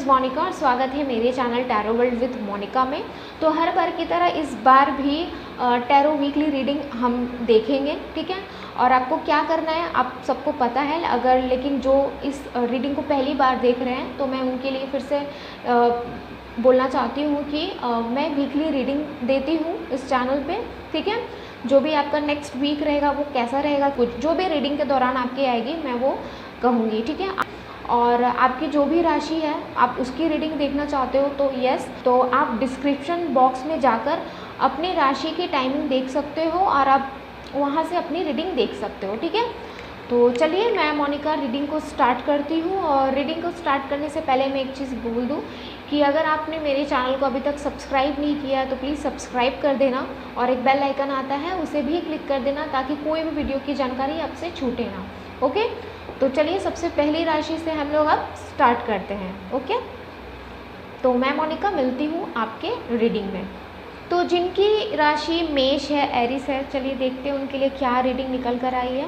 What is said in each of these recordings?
मोनिका और स्वागत है मेरे channel tarot world with Monika में। तो हर बार की तरह इस बार भी टैरो वीकली रीडिंग हम देखेंगे, ठीक है। और आपको क्या करना है आप सबको पता है, अगर लेकिन जो इस रीडिंग को पहली बार देख रहे हैं तो मैं उनके लिए फिर से बोलना चाहती हूँ कि मैं वीकली रीडिंग देती हूँ इस चैनल पे, ठीक है। जो भी आपका नेक्स्ट वीक रहेगा वो कैसा रहेगा, कुछ जो भी रीडिंग के दौरान आपकी आएगी मैं वो कहूँगी, ठीक है। और आपकी जो भी राशि है आप उसकी रीडिंग देखना चाहते हो तो यस, तो आप डिस्क्रिप्शन बॉक्स में जाकर अपनी राशि की टाइमिंग देख सकते हो और आप वहाँ से अपनी रीडिंग देख सकते हो, ठीक है। तो चलिए मैं मोनिका रीडिंग को स्टार्ट करती हूँ। और रीडिंग को स्टार्ट करने से पहले मैं एक चीज़ बोल दूँ कि अगर आपने मेरे चैनल को अभी तक सब्सक्राइब नहीं किया है तो प्लीज़ सब्सक्राइब कर देना और एक बेल आइकन आता है उसे भी क्लिक कर देना ताकि कोई भी वीडियो की जानकारी आपसे छूटे ना, ओके। तो चलिए सबसे पहली राशि से हम लोग अब स्टार्ट करते हैं, ओके। तो मैं मोनिका मिलती हूँ आपके रीडिंग में। तो जिनकी राशि मेष है, एरिस है, चलिए देखते हैं उनके लिए क्या रीडिंग निकल कर आई है।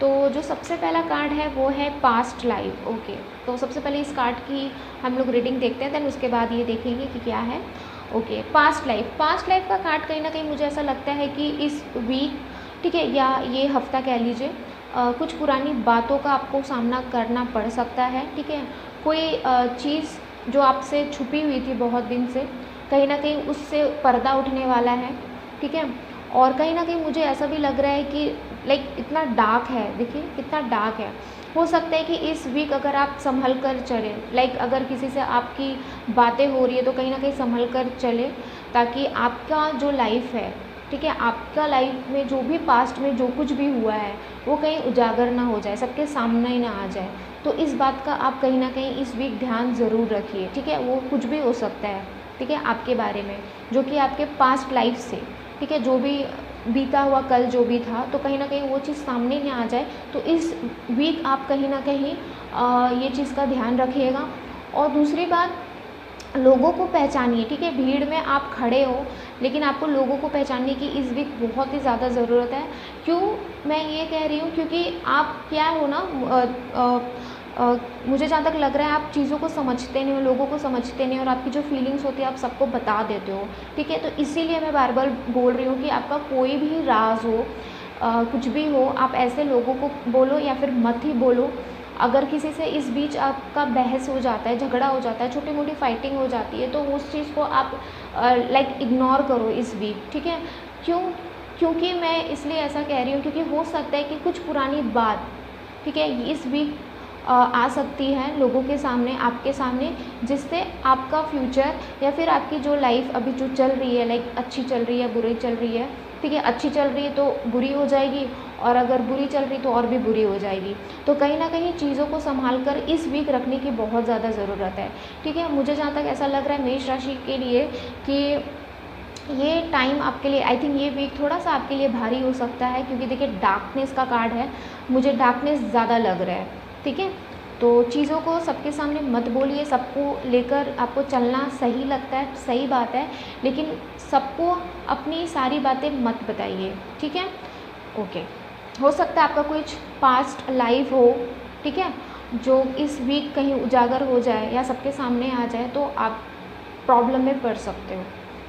तो जो सबसे पहला कार्ड है वो है पास्ट लाइफ, ओके। तो सबसे पहले इस कार्ड की हम लोग रीडिंग देखते हैं, देन उसके बाद ये देखेंगे कि क्या है, ओके। पास्ट लाइफ का कार्ड कहीं ना कहीं मुझे ऐसा लगता है कि इस वीक, ठीक है, या ये हफ्ता कह लीजिए, कुछ पुरानी बातों का आपको सामना करना पड़ सकता है, ठीक है। कोई चीज़ जो आपसे छुपी हुई थी बहुत दिन से, कहीं ना कहीं उससे पर्दा उठने वाला है, ठीक है। और कहीं ना कहीं मुझे ऐसा भी लग रहा है कि लाइक इतना डार्क है, देखिए कितना डार्क है। हो सकता है कि इस वीक अगर आप संभल कर चलें, लाइक अगर किसी से आपकी बातें हो रही है तो कहीं ना कहीं संभल कर चले ताकि आपका जो लाइफ है, ठीक है, आपका लाइफ में जो भी पास्ट में जो कुछ भी हुआ है वो कहीं उजागर ना हो जाए, सबके सामने ही ना आ जाए। तो इस बात का आप कहीं ना कहीं इस वीक ध्यान ज़रूर रखिए, ठीक है। वो कुछ भी हो सकता है, ठीक है, आपके बारे में जो कि आपके पास्ट लाइफ से, ठीक है, जो भी बीता हुआ कल जो भी था, तो कहीं ना कहीं वो चीज़ सामने ही आ जाए। तो इस वीक आप कहीं ना कहीं ये चीज़ का ध्यान रखिएगा। और दूसरी बात, लोगों को पहचानिए, ठीक है। भीड़ में आप खड़े हो लेकिन आपको लोगों को पहचानने की इस वीक बहुत ही ज़्यादा ज़रूरत है। क्यों मैं ये कह रही हूँ, क्योंकि आप क्या हो ना, मुझे जहाँ तक लग रहा है आप चीज़ों को समझते नहीं हो, लोगों को समझते नहीं हो, और आपकी जो फीलिंग्स होती है आप सबको बता देते हो, ठीक है। तो इसीलिए मैं बार बार बोल रही हूँ कि आपका कोई भी राज हो, कुछ भी हो, आप ऐसे लोगों को बोलो या फिर मत ही बोलो। अगर किसी से इस बीच आपका बहस हो जाता है, झगड़ा हो जाता है, छोटी मोटी फाइटिंग हो जाती है, तो उस चीज़ को आप लाइक इग्नोर करो इस वीक, ठीक है। क्योंकि मैं इसलिए ऐसा कह रही हूँ क्योंकि हो सकता है कि कुछ पुरानी बात, ठीक है, इस वीक आ सकती है लोगों के सामने, आपके सामने, जिससे आपका फ्यूचर या फिर आपकी जो लाइफ अभी जो चल रही है, लाइक अच्छी चल रही है, बुरी चल रही है, ठीक है, अच्छी चल रही है तो बुरी हो जाएगी और अगर बुरी चल रही तो और भी बुरी हो जाएगी। तो कहीं ना कहीं चीज़ों को संभाल कर इस वीक रखने की बहुत ज़्यादा ज़रूरत है, ठीक है। मुझे जहाँ तक ऐसा लग रहा है मेष राशि के लिए कि ये टाइम आपके लिए, आई थिंक ये वीक थोड़ा सा आपके लिए भारी हो सकता है, क्योंकि देखिए डार्कनेस का कार्ड है, मुझे डार्कनेस ज़्यादा लग रहा है, ठीक है। तो चीज़ों को सबके सामने मत बोलिए, सबको लेकर आपको चलना सही लगता है, सही बात है, लेकिन सबको अपनी सारी बातें मत बताइए, ठीक है, ओके। हो सकता है आपका कुछ पास्ट लाइफ हो, ठीक है, जो इस वीक कहीं उजागर हो जाए या सबके सामने आ जाए तो आप प्रॉब्लम में पड़ सकते हो,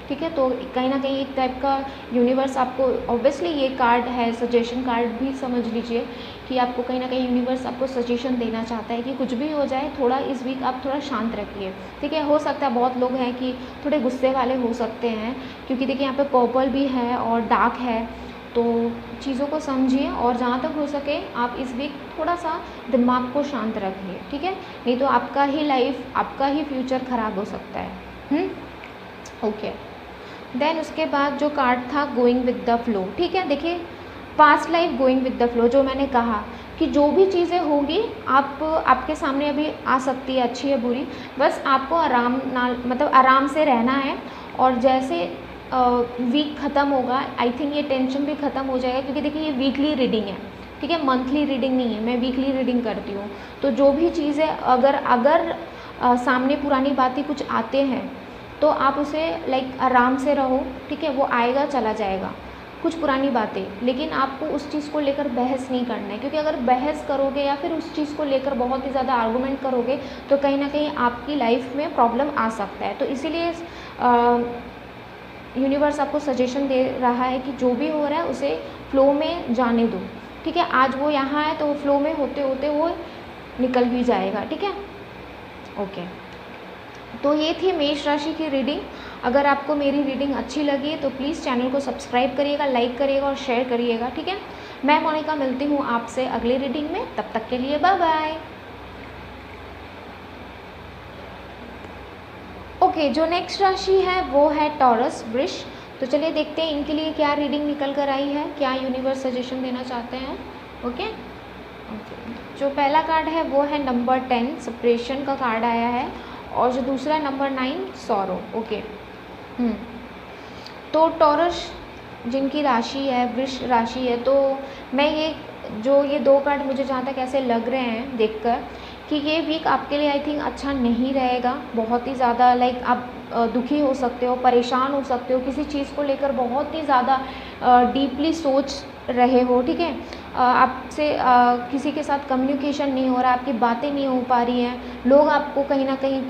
ठीक है। तो कहीं ना कहीं एक टाइप का यूनिवर्स आपको, ऑब्वियसली ये कार्ड है सजेशन कार्ड भी समझ लीजिए कि आपको कहीं ना कहीं यूनिवर्स आपको सजेशन देना चाहता है कि कुछ भी हो जाए थोड़ा इस वीक आप थोड़ा शांत रखिए, ठीक है। हो सकता है बहुत लोग हैं कि थोड़े गुस्से वाले हो सकते हैं, क्योंकि देखिए यहाँ पे पर्पल भी है और डार्क है, तो चीज़ों को समझिए और जहाँ तक हो सके आप इस वीक थोड़ा सा दिमाग को शांत रखिए, ठीक है। नहीं तो आपका ही लाइफ, आपका ही फ्यूचर ख़राब हो सकता है, ओके। देन उसके बाद जो कार्ड था गोइंग विद द फ्लो, ठीक है। देखिए past life going with the flow, जो मैंने कहा कि जो भी चीज़ें होगी आपके सामने अभी आ सकती है, अच्छी है बुरी, बस आपको आराम ना, मतलब आराम से रहना है। और जैसे वीक ख़त्म होगा, आई थिंक ये टेंशन भी ख़त्म हो जाएगा, क्योंकि देखिए ये वीकली रीडिंग है, ठीक है, मंथली रीडिंग नहीं है, मैं वीकली रीडिंग करती हूँ। तो जो भी चीज़ें अगर सामने पुरानी बातें कुछ आते हैं तो आप उसे लाइक आराम से रहो, ठीक है, वो आएगा चला जाएगा। कुछ पुरानी बातें, लेकिन आपको उस चीज़ को लेकर बहस नहीं करना है, क्योंकि अगर बहस करोगे या फिर उस चीज़ को लेकर बहुत ही ज़्यादा आर्गूमेंट करोगे तो कहीं ना कहीं आपकी लाइफ में प्रॉब्लम आ सकता है। तो इसीलिए यूनिवर्स आपको सजेशन दे रहा है कि जो भी हो रहा है उसे फ्लो में जाने दो, ठीक है। आज वो यहाँ है तो वो फ्लो में होते होते वो निकल भी जाएगा, ठीक है। ओके, तो ये थी मेष राशि की रीडिंग। अगर आपको मेरी रीडिंग अच्छी लगी तो प्लीज़ चैनल को सब्सक्राइब करिएगा, लाइक करिएगा और शेयर करिएगा, ठीक है। मैं मोनिका मिलती हूँ आपसे अगली रीडिंग में, तब तक के लिए बाय बाय। ओके, जो नेक्स्ट राशि है वो है टॉरस, वृष। तो चलिए देखते हैं इनके लिए क्या रीडिंग निकल कर आई है, क्या यूनिवर्स सजेशन देना चाहते हैं। ओके, जो पहला कार्ड है वो है नंबर 10, सेपरेशन का कार्ड आया है, और जो दूसरा नंबर 9, सॉरो। ओके, तो टॉरस जिनकी राशि है, वृष राशि है, तो मैं ये दो कार्ड मुझे जहाँ तक ऐसे लग रहे हैं देखकर कि ये वीक आपके लिए आई थिंक अच्छा नहीं रहेगा। बहुत ही ज़्यादा लाइक आप दुखी हो सकते हो, परेशान हो सकते हो, किसी चीज़ को लेकर बहुत ही ज़्यादा डीपली सोच रहे हो, ठीक है। आपसे किसी के साथ कम्युनिकेशन नहीं हो रहा, आपकी बातें नहीं हो पा रही हैं, लोग आपको कहीं ना कहीं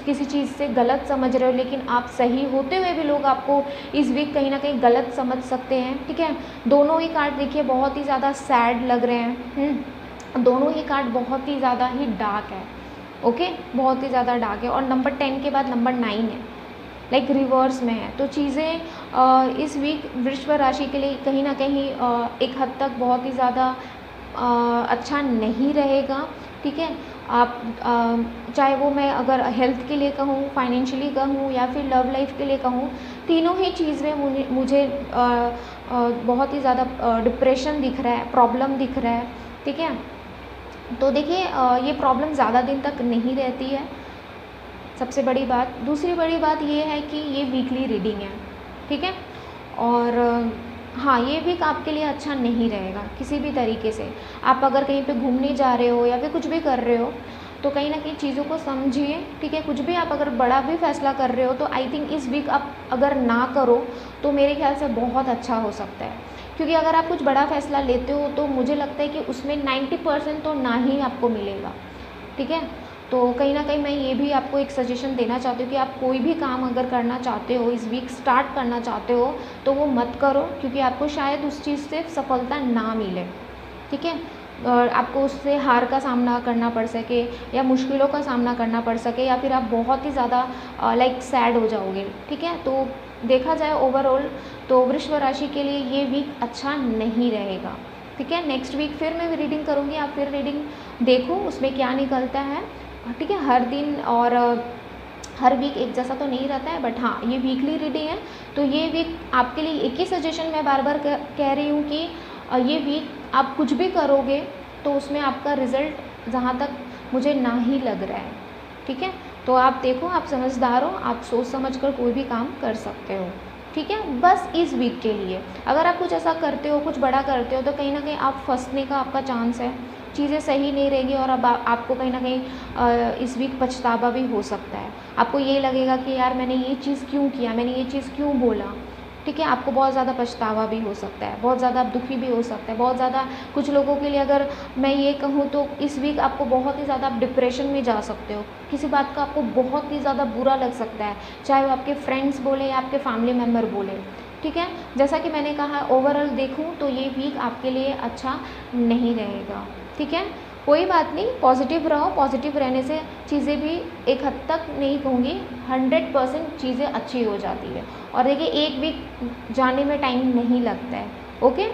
किसी चीज़ से गलत समझ रहे हो, लेकिन आप सही होते हुए भी लोग आपको इस वीक कहीं ना कहीं गलत समझ सकते हैं, ठीक है। दोनों ही कार्ड देखिए बहुत ही ज़्यादा सैड लग रहे हैं, दोनों ही कार्ड बहुत ही ज़्यादा ही डार्क है। ओके, बहुत ही ज़्यादा डार्क है, और नंबर 10 के बाद नंबर 9 है, लाइक रिवर्स में है। तो चीज़ें इस वीक वृश्चिक राशि के लिए कहीं ना कहीं एक हद तक बहुत ही ज़्यादा अच्छा नहीं रहेगा, ठीक है। आप चाहे वो मैं अगर हेल्थ के लिए कहूँ, फाइनेंशियली कहूँ या फिर लव लाइफ के लिए कहूँ, तीनों ही चीज़ में मुझे बहुत ही ज़्यादा डिप्रेशन दिख रहा है, प्रॉब्लम दिख रहा है, ठीक है। तो देखिए ये प्रॉब्लम ज़्यादा दिन तक नहीं रहती है, सबसे बड़ी बात। दूसरी बड़ी बात ये है कि ये वीकली रीडिंग है, ठीक है। और हाँ, ये वीक आपके लिए अच्छा नहीं रहेगा किसी भी तरीके से। आप अगर कहीं पे घूमने जा रहे हो या फिर कुछ भी कर रहे हो तो कहीं ना कहीं चीज़ों को समझिए, ठीक है। कुछ भी आप अगर बड़ा भी फैसला कर रहे हो तो आई थिंक इस वीक आप अगर ना करो तो मेरे ख्याल से बहुत अच्छा हो सकता है, क्योंकि अगर आप कुछ बड़ा फैसला लेते हो तो मुझे लगता है कि उसमें 90% तो ना ही आपको मिलेगा, ठीक है। तो कहीं ना कहीं मैं ये भी आपको एक सजेशन देना चाहती हूँ कि आप कोई भी काम अगर करना चाहते हो, इस वीक स्टार्ट करना चाहते हो, तो वो मत करो, क्योंकि आपको शायद उस चीज़ से सफलता ना मिले, ठीक है। और आपको उससे हार का सामना करना पड़ सके या मुश्किलों का सामना करना पड़ सके, या फिर आप बहुत ही ज़्यादा लाइक सैड हो जाओगे, ठीक है। तो देखा जाए ओवरऑल तो वृश्चिक राशि के लिए ये वीक अच्छा नहीं रहेगा, ठीक है। नेक्स्ट वीक फिर मैं रीडिंग करूँगी, आप फिर रीडिंग देखो उसमें क्या निकलता है, ठीक है। हर दिन और हर वीक एक जैसा तो नहीं रहता है, बट हाँ ये वीकली रीडिंग है। तो ये वीक आपके लिए एक ही सजेशन मैं बार बार कह रही हूँ कि ये वीक आप कुछ भी करोगे तो उसमें आपका रिज़ल्ट जहाँ तक मुझे ना ही लग रहा है, ठीक है। तो आप देखो, आप समझदार हो, आप सोच समझ कर कोई भी काम कर सकते हो, ठीक है। बस इस वीक के लिए अगर आप कुछ ऐसा करते हो, कुछ बड़ा करते हो, तो कहीं ना कहीं आप फंसने का आपका चांस है, चीज़ें सही नहीं रहेंगी, और अब आपको कहीं ना कहीं इस वीक पछतावा भी हो सकता है। आपको ये लगेगा कि यार मैंने ये चीज़ क्यों किया, मैंने ये चीज़ क्यों बोला, ठीक है। आपको बहुत ज़्यादा पछतावा भी हो सकता है, बहुत ज़्यादा दुखी भी हो सकता है, बहुत ज़्यादा कुछ लोगों के लिए अगर मैं ये कहूँ तो इस वीक आपको बहुत ही ज़्यादा आप डिप्रेशन में जा सकते हो, किसी बात का आपको बहुत ही ज़्यादा बुरा लग सकता है, चाहे वो आपके फ्रेंड्स बोले या आपके फैमिली मेम्बर बोले, ठीक है। जैसा कि मैंने कहा ओवरऑल देखूँ तो ये वीक आपके लिए अच्छा नहीं रहेगा, ठीक है। कोई बात नहीं, पॉजिटिव रहो, पॉजिटिव रहने से चीज़ें भी एक हद तक नहीं कहूँगी 100% चीज़ें अच्छी हो जाती है। और देखिए एक वीक जाने में टाइम नहीं लगता है, ओके।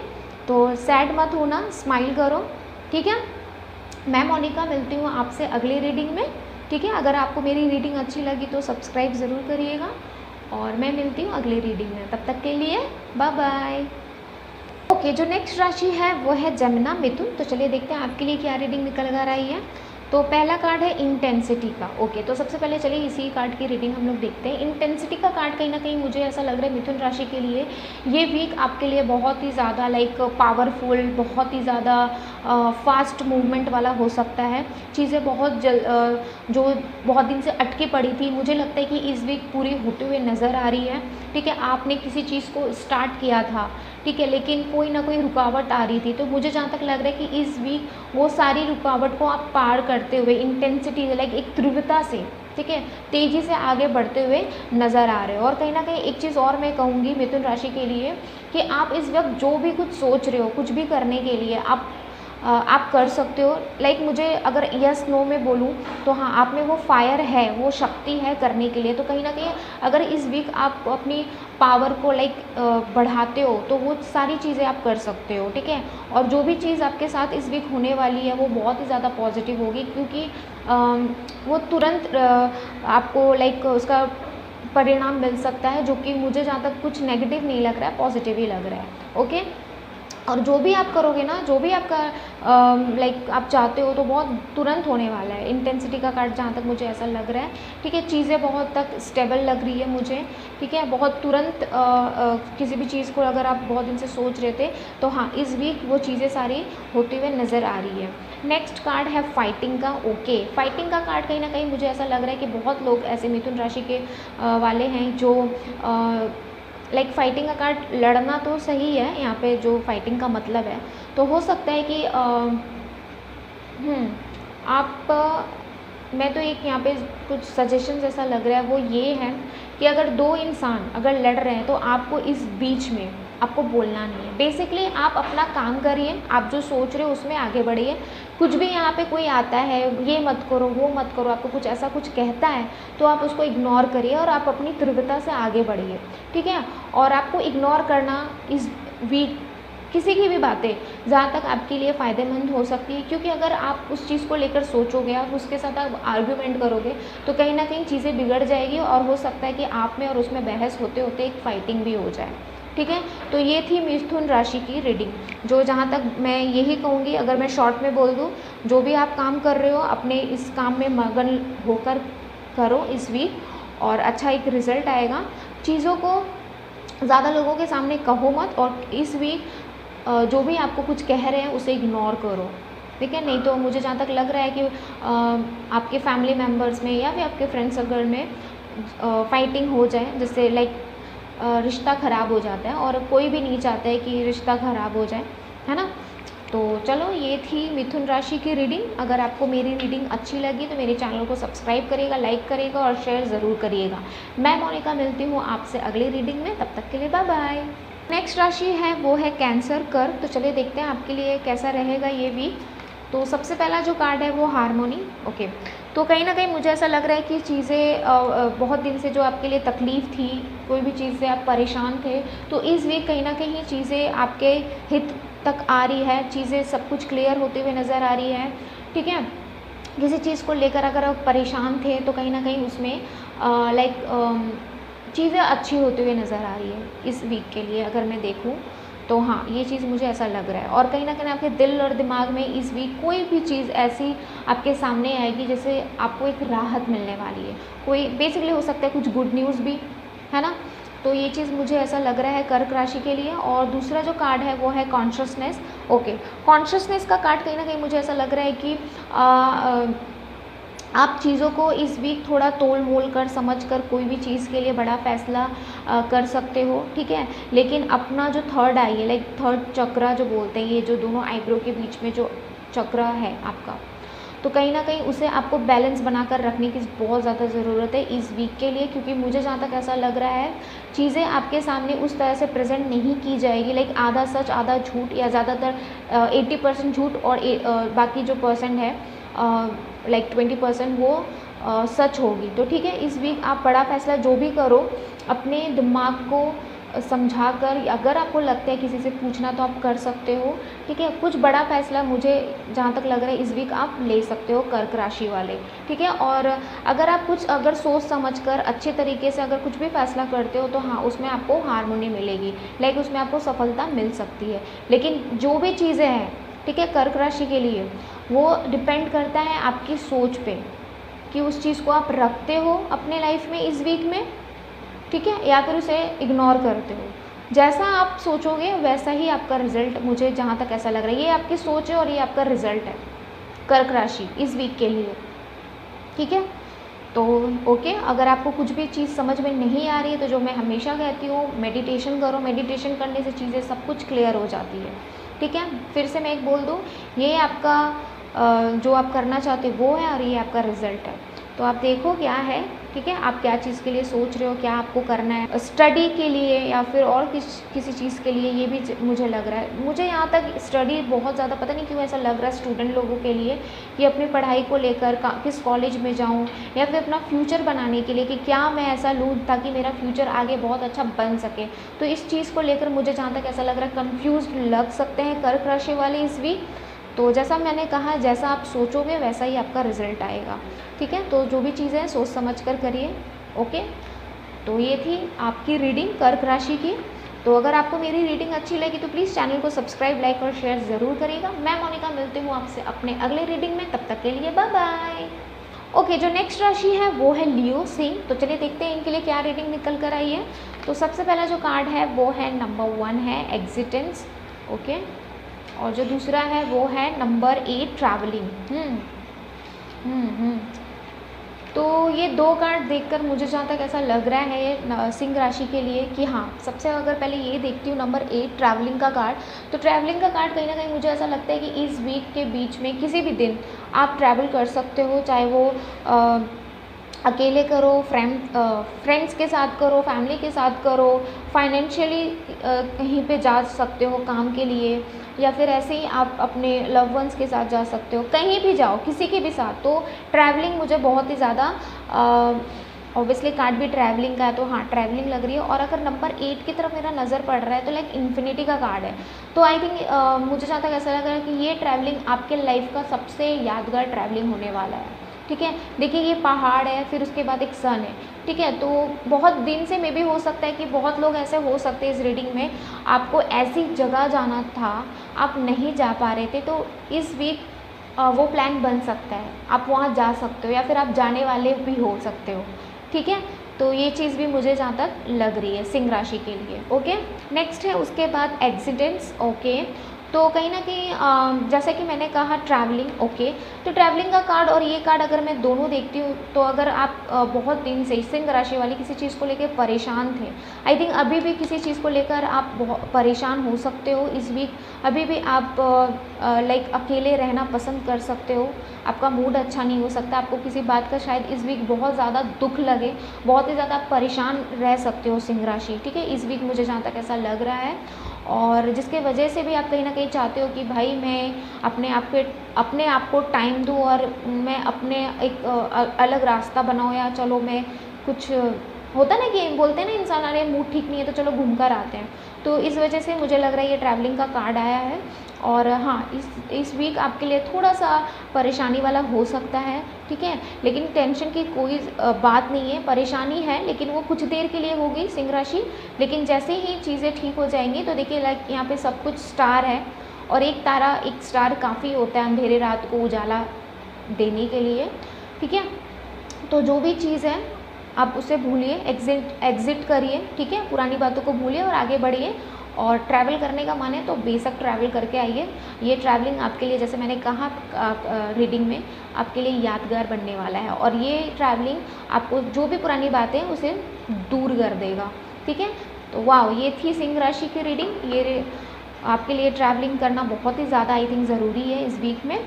तो सैड मत होना, स्माइल करो, ठीक है। मैं मोनिका मिलती हूँ आपसे अगली रीडिंग में, ठीक है। अगर आपको मेरी रीडिंग अच्छी लगी तो सब्सक्राइब ज़रूर करिएगा, और मैं मिलती हूँ अगली रीडिंग में, तब तक के लिए बाय बाय। ओके, जो नेक्स्ट राशि है वो है जमुना, मिथुन। तो चलिए देखते हैं आपके लिए क्या रीडिंग निकल कर आई है। तो पहला कार्ड है इंटेंसिटी का। ओके, तो सबसे पहले चलिए इसी कार्ड की रीडिंग हम लोग देखते हैं। इंटेंसिटी का कार्ड कहीं ना कहीं मुझे ऐसा लग रहा है मिथुन राशि के लिए ये वीक आपके लिए बहुत ही ज़्यादा लाइक पावरफुल, बहुत ही ज़्यादा फास्ट मूवमेंट वाला हो सकता है। चीज़ें बहुत जो बहुत दिन से अटकी पड़ी थी, मुझे लगता है कि इस वीक पूरी होते हुए नज़र आ रही है, ठीक है। आपने किसी चीज़ को स्टार्ट किया था, ठीक है, लेकिन कोई ना कोई रुकावट आ रही थी। तो मुझे जहाँ तक लग रहा है कि इस वीक वो सारी रुकावट को आप पार करते हुए इंटेंसिटी लाइक एक तीव्रता से, ठीक है, तेज़ी से आगे बढ़ते हुए नज़र आ रहे हो। और कहीं ना कहीं एक चीज़ और मैं कहूँगी मिथुन राशि के लिए कि आप इस वक्त जो भी कुछ सोच रहे हो, कुछ भी करने के लिए आप कर सकते हो। लाइक मुझे अगर यस नो में बोलूँ तो हाँ, आप में वो फायर है, वो शक्ति है करने के लिए। तो कहीं ना कहीं अगर इस वीक आप अपनी पावर को लाइक बढ़ाते हो तो वो सारी चीज़ें आप कर सकते हो, ठीक है। और जो भी चीज़ आपके साथ इस वीक होने वाली है वो बहुत ही ज़्यादा पॉजिटिव होगी, क्योंकि वो तुरंत आपको लाइक उसका परिणाम मिल सकता है, जो कि मुझे जहाँ तक कुछ नेगेटिव नहीं लग रहा है, पॉजिटिव ही लग रहा है। ओके, और जो भी आप करोगे ना, जो भी आपका लाइक आप चाहते हो तो बहुत तुरंत होने वाला है। इंटेंसिटी का कार्ड जहाँ तक मुझे ऐसा लग रहा है, ठीक है, चीज़ें बहुत तक स्टेबल लग रही है मुझे, ठीक है, बहुत तुरंत किसी भी चीज़ को अगर आप बहुत दिन से सोच रहे थे तो हाँ, इस वीक वो चीज़ें सारी होते हुए नज़र आ रही है। नेक्स्ट कार्ड है फाइटिंग का। ओके, फाइटिंग का कार्ड कहीं ना कहीं मुझे ऐसा लग रहा है कि बहुत लोग ऐसे मिथुन राशि के वाले हैं जो लाइक फाइटिंग का कार्ड, लड़ना तो सही है यहाँ पे जो फाइटिंग का मतलब है। तो हो सकता है कि मैं तो एक यहाँ पे कुछ सजेशन जैसा लग रहा है, वो ये है कि अगर दो इंसान अगर लड़ रहे हैं तो आपको इस बीच में आपको बोलना नहीं है। बेसिकली आप अपना काम करिए, आप जो सोच रहे हो उसमें आगे बढ़िए। कुछ भी यहाँ पे कोई आता है, ये मत करो, वो मत करो, आपको कुछ ऐसा कुछ कहता है तो आप उसको इग्नोर करिए और आप अपनी तीव्रता से आगे बढ़िए, ठीक है। और आपको इग्नोर करना इस वीक किसी की भी बातें जहाँ तक आपके लिए फ़ायदेमंद हो सकती है, क्योंकि अगर आप उस चीज़ को लेकर सोचोगे और उसके साथ आप आर्ग्यूमेंट करोगे तो कहीं ना कहीं चीज़ें बिगड़ जाएगी और हो सकता है कि आप में और उसमें बहस होते होते एक फाइटिंग भी हो जाए, ठीक है। तो ये थी मिथुन राशि की रीडिंग, जो जहाँ तक मैं यही कहूँगी, अगर मैं शॉर्ट में बोल दूँ, जो भी आप काम कर रहे हो अपने इस काम में मगन होकर करो इस वीक और अच्छा एक रिज़ल्ट आएगा। चीज़ों को ज़्यादा लोगों के सामने कहो मत और इस वीक जो भी आपको कुछ कह रहे हैं उसे इग्नोर करो, ठीक है। नहीं तो मुझे जहाँ तक लग रहा है कि आपके फैमिली मेम्बर्स में या फिर आपके फ्रेंड सर्कल में फाइटिंग हो जाए, जिससे लाइक रिश्ता ख़राब हो जाता है और कोई भी नहीं चाहता है कि रिश्ता ख़राब हो जाए, है ना। तो चलो, ये थी मिथुन राशि की रीडिंग। अगर आपको मेरी रीडिंग अच्छी लगी तो मेरे चैनल को सब्सक्राइब करिएगा, लाइक करिएगा और शेयर ज़रूर करिएगा। मैं मोनिका मिलती हूँ आपसे अगली रीडिंग में, तब तक के लिए बाय बाय। नेक्स्ट राशि है वो है कैंसर कर्क। तो चलिए देखते हैं आपके लिए कैसा रहेगा ये वीक। तो सबसे पहला जो कार्ड है वो हारमोनी। ओके, तो कहीं ना कहीं मुझे ऐसा लग रहा है कि चीज़ें बहुत दिन से जो आपके लिए तकलीफ़ थी, कोई भी चीज़ से आप परेशान थे, तो इस वीक कहीं ना कहीं चीज़ें आपके हित तक आ रही है, चीज़ें सब कुछ क्लियर होते हुए नज़र आ रही है, ठीक है। किसी चीज़ को लेकर अगर आप परेशान थे तो कहीं ना कहीं उसमें लाइक चीज़ें अच्छी होते हुए नज़र आ रही है इस वीक के लिए अगर मैं देखूं तो हाँ, ये चीज़ मुझे ऐसा लग रहा है। और कहीं ना कहीं आपके दिल और दिमाग में इस वीक कोई भी चीज़ ऐसी आपके सामने आएगी जैसे आपको एक राहत मिलने वाली है। कोई बेसिकली हो सकता है कुछ गुड न्यूज़ भी, है ना। तो ये चीज़ मुझे ऐसा लग रहा है कर्क राशि के लिए। और दूसरा जो कार्ड है वो है कॉन्शियसनेस। ओके, कॉन्शियसनेस का कार्ड कहीं ना कहीं मुझे ऐसा लग रहा है कि आप चीज़ों को इस वीक थोड़ा तोल मोल कर समझ कर कोई भी चीज़ के लिए बड़ा फैसला कर सकते हो, ठीक है। लेकिन अपना जो थर्ड आई है, लाइक थर्ड चक्रा जो बोलते हैं, ये जो दोनों आईब्रो के बीच में जो चक्रा है आपका, तो कहीं ना कहीं उसे आपको बैलेंस बनाकर रखने की बहुत ज़्यादा ज़रूरत है इस वीक के लिए। क्योंकि मुझे जहाँ तक ऐसा लग रहा है चीज़ें आपके सामने उस तरह से प्रेजेंट नहीं की जाएगी, लाइक आधा सच आधा झूठ, या ज़्यादातर 80% झूठ और बाकी जो परसेंट है लाइक 20% वो सच होगी। तो ठीक है, इस वीक आप बड़ा फैसला जो भी करो अपने दिमाग को समझा कर, अगर आपको लगता है किसी से पूछना तो आप कर सकते हो, ठीक है। कुछ बड़ा फैसला मुझे जहाँ तक लग रहा है इस वीक आप ले सकते हो कर्क राशि वाले, ठीक है। और अगर आप कुछ अगर सोच समझ कर अच्छे तरीके से अगर कुछ भी फैसला करते हो तो हाँ, उसमें आपको हार्मोनी मिलेगी, लाइक उसमें आपको सफलता मिल सकती है। लेकिन जो भी चीज़ें हैं, ठीक है, कर्क राशि के लिए वो डिपेंड करता है आपकी सोच पे कि उस चीज़ को आप रखते हो अपने लाइफ में इस वीक में, ठीक है, या फिर उसे इग्नोर करते हो। जैसा आप सोचोगे वैसा ही आपका रिजल्ट, मुझे जहाँ तक ऐसा लग रहा है। ये आपकी सोच है और ये आपका रिजल्ट है कर्क राशि इस वीक के लिए, ठीक है। तो ओके, अगर आपको कुछ भी चीज़ समझ में नहीं आ रही है तो जो मैं हमेशा कहती हूँ, मेडिटेशन करो, मेडिटेशन करने से चीज़ें सब कुछ क्लियर हो जाती है। ठीक है, फिर से मैं एक बोल दूँ, ये आपका जो आप करना चाहते हो वो है और ये आपका रिज़ल्ट है। तो आप देखो क्या है, ठीक है, आप क्या चीज़ के लिए सोच रहे हो, क्या आपको करना है, स्टडी के लिए या फिर और किसी चीज़ के लिए, ये भी मुझे लग रहा है। मुझे यहाँ तक स्टडी बहुत ज़्यादा, पता नहीं क्यों ऐसा लग रहा है स्टूडेंट लोगों के लिए कि अपनी पढ़ाई को लेकर किस कॉलेज में जाऊँ, या फिर अपना फ्यूचर बनाने के लिए कि क्या मैं ऐसा लूँ ताकि मेरा फ्यूचर आगे बहुत अच्छा बन सके। तो इस चीज़ को लेकर मुझे जहाँ तक ऐसा लग रहा है कन्फ्यूज़ लग सकते हैं कर्क राशि वाले इस वीक। तो जैसा मैंने कहा, जैसा आप सोचोगे वैसा ही आपका रिज़ल्ट आएगा। ठीक है, तो जो भी चीज़ें सोच समझ कर करिए। ओके, तो ये थी आपकी रीडिंग कर्क राशि की। तो अगर आपको मेरी रीडिंग अच्छी लगी तो प्लीज़ चैनल को सब्सक्राइब, लाइक और शेयर ज़रूर करिएगा। मैं मोनिका मिलती हूँ आपसे अपने अगले रीडिंग में, तब तक के लिए बाय बाय। ओके, जो नेक्स्ट राशि है वो है लियो सिंह। तो चलिए देखते हैं इनके लिए क्या रीडिंग निकल कर आई है। तो सबसे पहला जो कार्ड है वो है नंबर 1 है एग्जिटेंस। ओके, और जो दूसरा है वो है नंबर 8 ट्रैवलिंग। तो ये 2 कार्ड देखकर मुझे जहाँ तक ऐसा लग रहा है सिंह राशि के लिए कि हाँ, सबसे अगर पहले ये देखती हूँ नंबर 8 ट्रैवलिंग का कार्ड। तो ट्रैवलिंग का कार्ड कहीं ना कहीं मुझे ऐसा लगता है कि इस वीक के बीच में किसी भी दिन आप ट्रैवल कर सकते हो, चाहे वो अकेले करो, फ्रेंड्स के साथ करो, फैमिली के साथ करो, फाइनेंशियली कहीं पे जा सकते हो काम के लिए, या फिर ऐसे ही आप अपने लव वंस के साथ जा सकते हो, कहीं भी जाओ किसी के भी साथ। तो ट्रैवलिंग मुझे बहुत ही ज़्यादा, ऑब्वियसली कार्ड भी ट्रैवलिंग का है तो हाँ ट्रैवलिंग लग रही है। और अगर नंबर 8 की तरफ मेरा नज़र पड़ रहा है तो लाइक इन्फिनिटी का कार्ड है। तो आई थिंक मुझे जहाँ तक ऐसा लग रहा है कि ये ट्रैवलिंग आपके लाइफ का सबसे यादगार ट्रैवलिंग होने वाला है। ठीक है, देखिए ये पहाड़ है, फिर उसके बाद एक सन है। ठीक है, तो बहुत दिन से मे भी हो सकता है कि बहुत लोग ऐसे हो सकते हैं इस रीडिंग में, आपको ऐसी जगह जाना था, आप नहीं जा पा रहे थे, तो इस वीक वो प्लान बन सकता है, आप वहाँ जा सकते हो या फिर आप जाने वाले भी हो सकते हो। ठीक है, तो ये चीज़ भी मुझे जहाँ तक लग रही है सिंह राशि के लिए। ओके, नेक्स्ट है उसके बाद एक्सीडेंट्स। ओके, तो कहीं ना कहीं जैसे कि मैंने कहा ट्रैवलिंग। ओके, तो ट्रैवलिंग का कार्ड और ये कार्ड अगर मैं दोनों देखती हूँ तो अगर आप बहुत दिन से सिंह राशि वाली किसी चीज़ को लेकर परेशान थे, आई थिंक अभी भी किसी चीज़ को लेकर आप बहुत परेशान हो सकते हो इस वीक। अभी भी आप लाइक अकेले रहना पसंद कर सकते हो, आपका मूड अच्छा नहीं हो सकता, आपको किसी बात का शायद इस वीक बहुत ज़्यादा दुख लगे, बहुत ही ज़्यादा परेशान रह सकते हो सिंह राशि। ठीक है, इस वीक मुझे जहाँ तक ऐसा लग रहा है, और जिसके वजह से भी आप कहीं ना कहीं चाहते हो कि भाई मैं अपने आप को टाइम दूँ और मैं अपने एक अलग रास्ता बनाऊँ, या चलो मैं कुछ, होता ना कि बोलते हैं ना इंसान, अरे मूड ठीक नहीं है तो चलो घूम कर आते हैं। तो इस वजह से मुझे लग रहा है ये ट्रैवलिंग का कार्ड आया है। और हाँ, इस वीक आपके लिए थोड़ा सा परेशानी वाला हो सकता है। ठीक है, लेकिन टेंशन की कोई बात नहीं है, परेशानी है लेकिन वो कुछ देर के लिए होगी सिंह राशि। लेकिन जैसे ही चीज़ें ठीक हो जाएंगी तो देखिए लाइक यहाँ पे सब कुछ स्टार है, और एक तारा, एक स्टार काफ़ी होता है अंधेरे रात को उजाला देने के लिए। ठीक है, तो जो भी चीज़ है आप उसे भूलिए, एग्जिट करिए। ठीक है, पुरानी बातों को भूलिए और आगे बढ़िए। और ट्रैवल करने का मन है तो बेशक ट्रैवल करके आइए। ये ट्रैवलिंग आपके लिए, जैसे मैंने कहा रीडिंग में, आपके लिए यादगार बनने वाला है, और ये ट्रैवलिंग आपको जो भी पुरानी बातें हैं उसे दूर कर देगा। ठीक है, तो वाह, ये थी सिंह राशि की रीडिंग। ये आपके लिए ट्रैवलिंग करना बहुत ही ज़्यादा आई थिंक ज़रूरी है इस वीक में।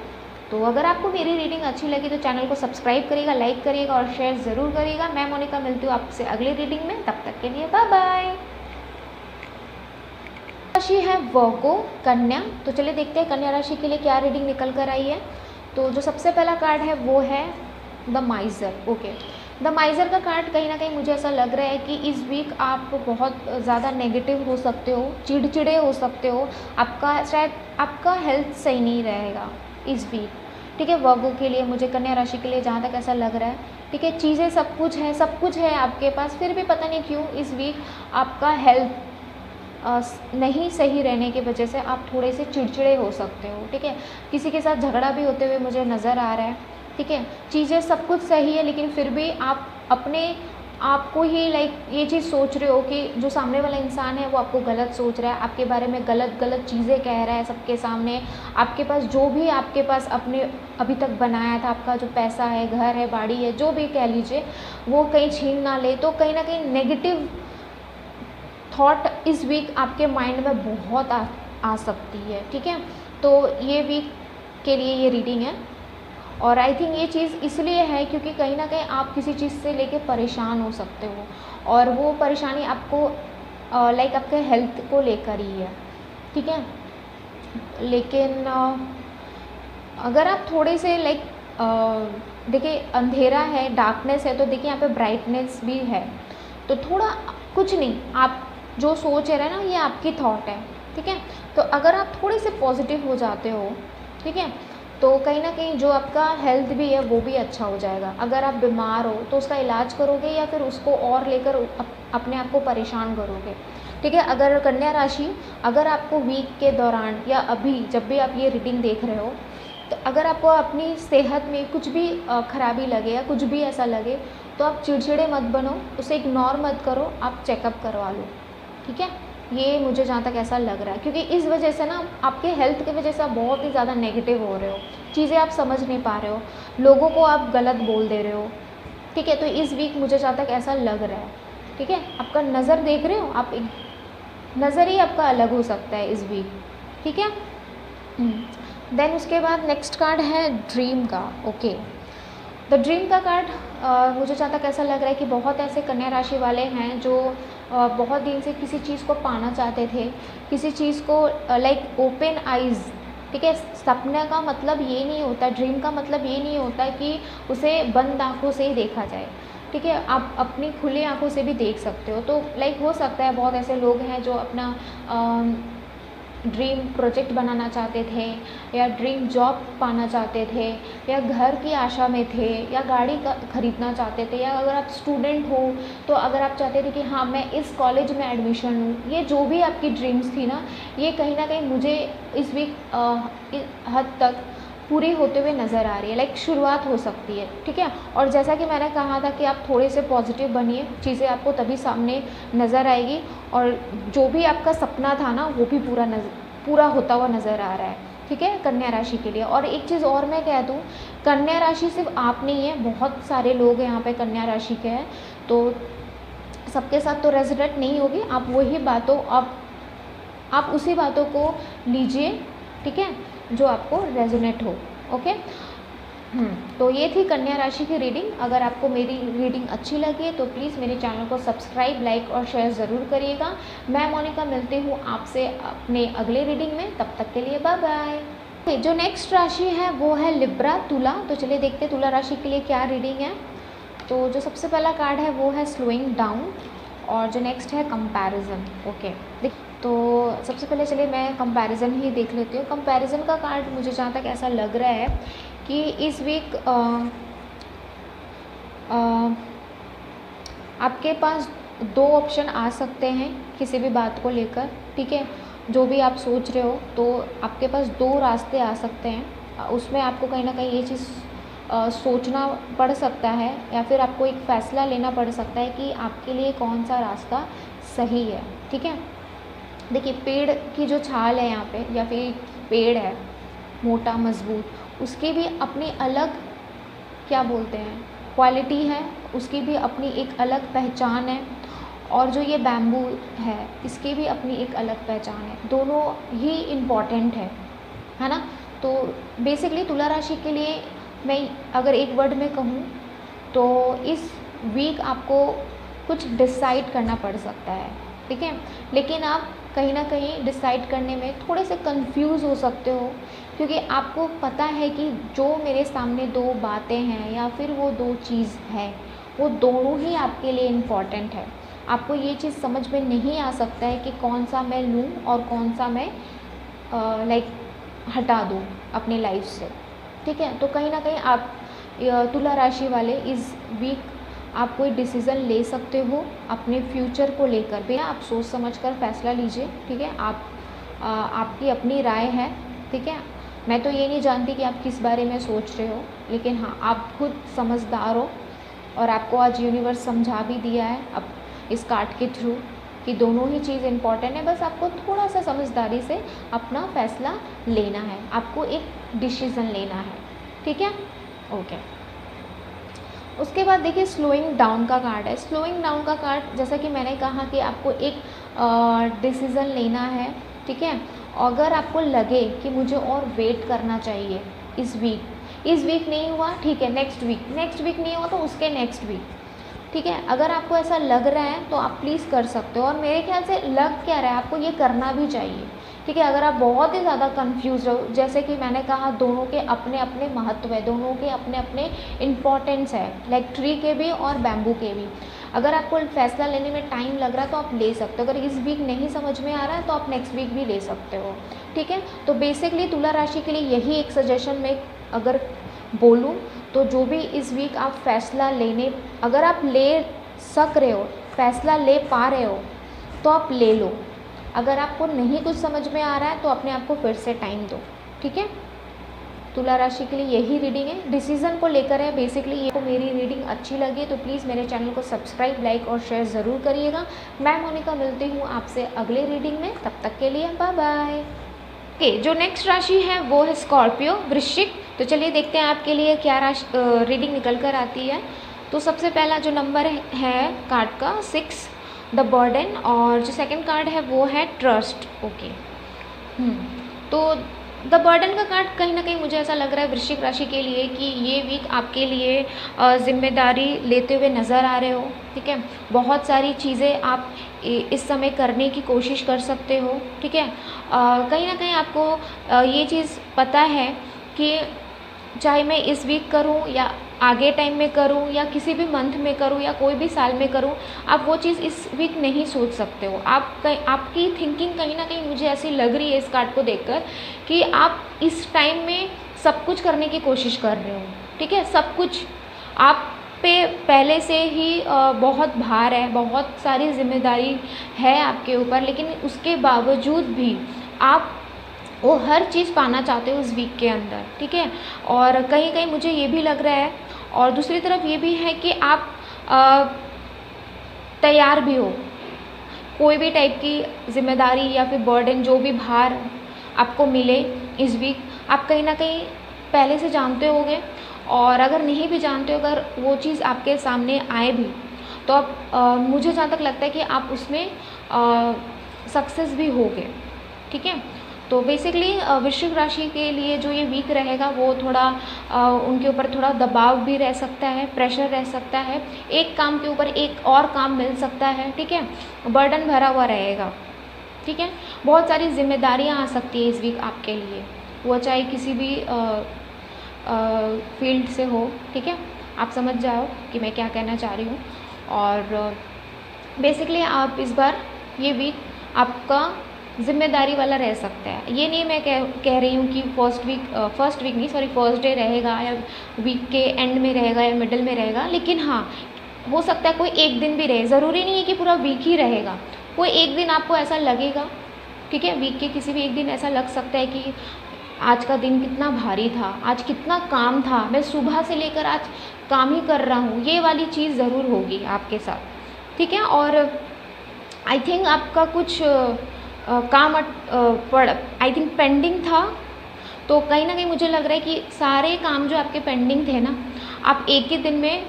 तो अगर आपको मेरी रीडिंग अच्छी लगी तो चैनल को सब्सक्राइब करिएगा, लाइक करिएगा और शेयर ज़रूर करिएगा। मैं मोनिका मिलती हूँ आपसे अगली रीडिंग में, तब तक के लिए बाय बाय। राशि है वर्गो, कन्या। तो चलिए देखते हैं कन्या राशि के लिए क्या रीडिंग निकल कर आई है। तो जो सबसे पहला कार्ड है वो है द माइजर। ओके, द माइजर का कार्ड कहीं ना कहीं मुझे ऐसा लग रहा है कि इस वीक आप बहुत ज़्यादा नेगेटिव हो सकते हो, चिड़चिड़े हो सकते हो, शायद आपका हेल्थ सही नहीं रहेगा इस वीक। ठीक है, वर्गो के लिए, मुझे कन्या राशि के लिए जहाँ तक ऐसा लग रहा है। ठीक है, चीज़ें सब कुछ है आपके पास, फिर भी पता नहीं क्यों इस वीक आपका हेल्थ नहीं सही रहने की वजह से आप थोड़े से चिड़चिड़े हो सकते हो। ठीक है, किसी के साथ झगड़ा भी होते हुए मुझे नज़र आ रहा है। ठीक है, चीज़ें सब कुछ सही है लेकिन फिर भी आप अपने आपको ही लाइक ये चीज़ सोच रहे हो कि जो सामने वाला इंसान है वो आपको गलत सोच रहा है, आपके बारे में गलत गलत चीज़ें कह रहा है सबके सामने, आपके पास जो भी आपके पास अपने अभी तक बनाया था, आपका जो पैसा है, घर है, बाड़ी है, जो भी कह लीजिए, वो कहीं छीन ना ले, तो कहीं ना कहीं नेगेटिव थॉट इस वीक आपके माइंड में बहुत आ सकती है, ठीक है। तो ये वीक के लिए ये रीडिंग है, और आई थिंक ये चीज़ इसलिए है क्योंकि कहीं ना कहीं आप किसी चीज़ से लेके परेशान हो सकते हो, और वो परेशानी आपको लाइक आपके हेल्थ को लेकर ही है, ठीक है। लेकिन अगर आप थोड़े से लाइक देखिए अंधेरा है, डार्कनेस है, तो देखिए यहाँ पे ब्राइटनेस भी है, तो थोड़ा कुछ नहीं, आप जो सोच रहे हैं ना ये आपकी थॉट है, ठीक है। तो अगर आप थोड़े से पॉजिटिव हो जाते हो, ठीक है, तो कहीं ना कहीं जो आपका हेल्थ भी है वो भी अच्छा हो जाएगा। अगर आप बीमार हो तो उसका इलाज करोगे या फिर उसको और लेकर अपने आप को परेशान करोगे, ठीक है। अगर कन्या राशि, अगर आपको वीक के दौरान या अभी जब भी आप ये रीडिंग देख रहे हो, तो अगर आपको अपनी सेहत में कुछ भी खराबी लगे या कुछ भी ऐसा लगे, तो आप चिड़चिड़े मत बनो, उसे इग्नोर मत करो, आप चेकअप करवा लो, ठीक है। ये मुझे जहाँ तक ऐसा लग रहा है, क्योंकि इस वजह से ना आपके हेल्थ की वजह से आप बहुत ही ज़्यादा नेगेटिव हो रहे हो, चीज़ें आप समझ नहीं पा रहे हो, लोगों को आप गलत बोल दे रहे हो, ठीक है। तो इस वीक मुझे जहाँ तक ऐसा लग रहा है, ठीक है, आपका नज़र देख रहे हो आप, नज़र ही आपका अलग हो सकता है इस वीक, ठीक है। देन उसके बाद नेक्स्ट कार्ड है ड्रीम का। ओके, द ड्रीम का कार्ड मुझे जहाँ तक ऐसा लग रहा है कि बहुत ऐसे कन्या राशि वाले हैं जो बहुत दिन से किसी चीज़ को पाना चाहते थे, किसी चीज़ को लाइक ओपन आइज़, ठीक है। सपने का मतलब ये नहीं होता, ड्रीम का मतलब ये नहीं होता कि उसे बंद आँखों से ही देखा जाए, ठीक है। आप अपनी खुली आँखों से भी देख सकते हो। तो लाइक हो सकता है बहुत ऐसे लोग हैं जो अपना ड्रीम प्रोजेक्ट बनाना चाहते थे, या ड्रीम जॉब पाना चाहते थे, या घर की आशा में थे, या गाड़ी का खरीदना चाहते थे, या अगर आप स्टूडेंट हो तो अगर आप चाहते थे कि हाँ मैं इस कॉलेज में एडमिशन लूँ, ये जो भी आपकी ड्रीम्स थी ना, ये कहीं ना कहीं मुझे इस वीक हद तक पूरी होते हुए नज़र आ रही है, लाइक शुरुआत हो सकती है, ठीक है। और जैसा कि मैंने कहा था कि आप थोड़े से पॉजिटिव बनिए, चीज़ें आपको तभी सामने नज़र आएगी, और जो भी आपका सपना था ना वो भी पूरा होता हुआ नज़र आ रहा है, ठीक है, कन्या राशि के लिए। और एक चीज़ और मैं कह दूँ, कन्या राशि सिर्फ आप नहीं है, बहुत सारे लोग यहाँ पे कन्या राशि के हैं, तो सबके साथ तो रेजोनेट नहीं होगी, आप वही बातों आप उसी बातों को लीजिए, ठीक है, जो आपको रेजोनेट हो। ओके, तो ये थी कन्या राशि की रीडिंग। अगर आपको मेरी रीडिंग अच्छी लगी तो प्लीज़ मेरे चैनल को सब्सक्राइब, लाइक और शेयर ज़रूर करिएगा। मैं मोनिका मिलती हूँ आपसे अपने अगले रीडिंग में, तब तक के लिए बाय बाय। जो नेक्स्ट राशि है वो है लिब्रा, तुला। तो चलिए देखते हैं तुला राशि के लिए क्या रीडिंग है। तो जो सबसे पहला कार्ड है वो है स्लोइंग डाउन, और जो नेक्स्ट है कंपैरिजन। ओके, तो सबसे पहले चलिए मैं कंपैरिजन ही देख लेती हूँ। कंपैरिजन का कार्ड मुझे जहाँ तक ऐसा लग रहा है कि इस वीक आपके पास दो ऑप्शन आ सकते हैं किसी भी बात को लेकर, ठीक है। जो भी आप सोच रहे हो तो आपके पास दो रास्ते आ सकते हैं, उसमें आपको कहीं ना कहीं ये चीज़ सोचना पड़ सकता है, या फिर आपको एक फ़ैसला लेना पड़ सकता है कि आपके लिए कौन सा रास्ता सही है, ठीक है। देखिए पेड़ की जो छाल है यहाँ पे, या फिर पेड़ है मोटा मजबूत, उसकी भी अपनी अलग क्या बोलते हैं क्वालिटी है, उसकी भी अपनी एक अलग पहचान है। और जो ये बैम्बू है इसकी भी अपनी एक अलग पहचान है, दोनों ही इम्पॉर्टेंट है ना। तो बेसिकली तुला राशि के लिए मैं अगर एक वर्ड में कहूँ तो इस वीक आपको कुछ डिसाइड करना पड़ सकता है, ठीक है। लेकिन आप कहीं ना कहीं डिसाइड करने में थोड़े से कंफ्यूज हो सकते हो, क्योंकि आपको पता है कि जो मेरे सामने दो बातें हैं या फिर वो दो चीज़ है, वो दोनों ही आपके लिए इम्पॉर्टेंट है। आपको ये चीज़ समझ में नहीं आ सकता है कि कौन सा मैं लूँ और कौन सा मैं लाइक हटा दूँ अपनी लाइफ से, ठीक है। तो कहीं ना कहीं आप तुला राशि वाले इस वीक आप कोई डिसीज़न ले सकते हो अपने फ्यूचर को लेकर भी, आप सोच समझ कर फैसला लीजिए, ठीक है। आपकी अपनी राय है, ठीक है। मैं तो ये नहीं जानती कि आप किस बारे में सोच रहे हो, लेकिन हाँ आप खुद समझदार हो, और आपको आज यूनिवर्स समझा भी दिया है अब इस कार्ड के थ्रू कि दोनों ही चीज़ इम्पॉर्टेंट है। बस आपको थोड़ा सा समझदारी से अपना फैसला लेना है, आपको एक डिसीज़न लेना है, ठीक है। ओके, उसके बाद देखिए स्लोइंग डाउन का कार्ड है। स्लोइंग डाउन का कार्ड जैसा कि मैंने कहा कि आपको एक डिसीज़न लेना है, ठीक है। अगर आपको लगे कि मुझे और वेट करना चाहिए इस वीक नहीं हुआ, ठीक है, नेक्स्ट वीक नहीं हुआ तो उसके नेक्स्ट वीक, ठीक है। अगर आपको ऐसा लग रहा है तो आप प्लीज़ कर सकते हो, और मेरे ख्याल से लग क्या रहा है आपको ये करना भी चाहिए, ठीक है। अगर आप बहुत ही ज़्यादा कंफ्यूज हो, जैसे कि मैंने कहा दोनों के अपने अपने महत्व है, दोनों के अपने अपने इम्पॉर्टेंस है, लाइक ट्री के भी और बैम्बू के भी। अगर आपको फैसला लेने में टाइम लग रहा है तो आप ले सकते हो, अगर इस वीक नहीं समझ में आ रहा है तो आप नेक्स्ट वीक भी ले सकते हो, ठीक है। तो बेसिकली तुला राशि के लिए यही एक सजेशन मैं अगर बोलूँ तो जो भी इस वीक आप फैसला लेने, अगर आप ले सक रहे हो, फैसला ले पा रहे हो तो आप ले लो। अगर आपको नहीं कुछ समझ में आ रहा है तो अपने आप को फिर से टाइम दो, ठीक है। तुला राशि के लिए यही रीडिंग है, डिसीजन को लेकर है बेसिकली। ये को मेरी रीडिंग अच्छी लगी तो प्लीज़ मेरे चैनल को सब्सक्राइब, लाइक और शेयर ज़रूर करिएगा। मैं मोनिका मिलती हूँ आपसे अगले रीडिंग में, तब तक के लिए बाय बाय। ओके, जो नेक्स्ट राशि है वो है स्कॉर्पियो, वृश्चिक। तो चलिए देखते हैं आपके लिए क्या रीडिंग निकल कर आती है। तो सबसे पहला जो नंबर है कार्ड का 6, द बर्डन, और जो सेकंड कार्ड है वो है ट्रस्ट। ओके, तो द बर्डन का कार्ड कहीं ना कहीं मुझे ऐसा लग रहा है वृश्चिक राशि के लिए कि ये वीक आपके लिए जिम्मेदारी लेते हुए नज़र आ रहे हो, ठीक है। बहुत सारी चीज़ें आप इस समय करने की कोशिश कर सकते हो, ठीक है। कहीं ना कहीं आपको ये चीज़ पता है कि चाहे मैं इस वीक करूं या आगे टाइम में करूं या किसी भी मंथ में करूं या कोई भी साल में करूं, आप वो चीज़ इस वीक नहीं सोच सकते हो। आपकी थिंकिंग कहीं ना कहीं मुझे ऐसी लग रही है इस कार्ड को देखकर कि आप इस टाइम में सब कुछ करने की कोशिश कर रहे हो, ठीक है। सब कुछ आप पे पहले से ही बहुत भार है, बहुत सारी जिम्मेदारी है आपके ऊपर, लेकिन उसके बावजूद भी आप वो हर चीज़ पाना चाहते हो उस वीक के अंदर, ठीक है। और कहीं कहीं मुझे ये भी लग रहा है, और दूसरी तरफ ये भी है कि आप तैयार भी हो कोई भी टाइप की जिम्मेदारी या फिर बर्डन, जो भी भार आपको मिले इस वीक, आप कहीं ना कहीं पहले से जानते होगे, और अगर नहीं भी जानते हो, अगर वो चीज़ आपके सामने आए भी तो आप मुझे जहाँ तक लगता है कि आप उसमें सक्सेस भी होगे, ठीक है। तो बेसिकली वृश्चिक राशि के लिए जो ये वीक रहेगा वो थोड़ा उनके ऊपर थोड़ा दबाव भी रह सकता है, प्रेशर रह सकता है, एक काम के ऊपर एक और काम मिल सकता है, ठीक है। बर्डन भरा हुआ रहेगा, ठीक है। बहुत सारी जिम्मेदारियां आ सकती है इस वीक आपके लिए, वो चाहे किसी भी फील्ड से हो, ठीक है। आप समझ जाओ कि मैं क्या कहना चाह रही हूँ। और बेसिकली आप इस बार ये वीक आपका जिम्मेदारी वाला रह सकता है। ये नहीं मैं कह रही हूँ कि फर्स्ट डे रहेगा या वीक के एंड में रहेगा या मिडिल में रहेगा, लेकिन हाँ हो सकता है कोई एक दिन भी रहे, ज़रूरी नहीं है कि पूरा वीक ही रहेगा। कोई एक दिन आपको ऐसा लगेगा, ठीक है, वीक के किसी भी एक दिन ऐसा लग सकता है कि आज का दिन कितना भारी था, आज कितना काम था, मैं सुबह से लेकर आज काम ही कर रहा हूँ, ये वाली चीज़ ज़रूर होगी आपके साथ, ठीक है। और आई थिंक आपका कुछ काम आई थिंक पेंडिंग था, तो कहीं ना कहीं मुझे लग रहा है कि सारे काम जो आपके पेंडिंग थे ना, आप एक ही दिन में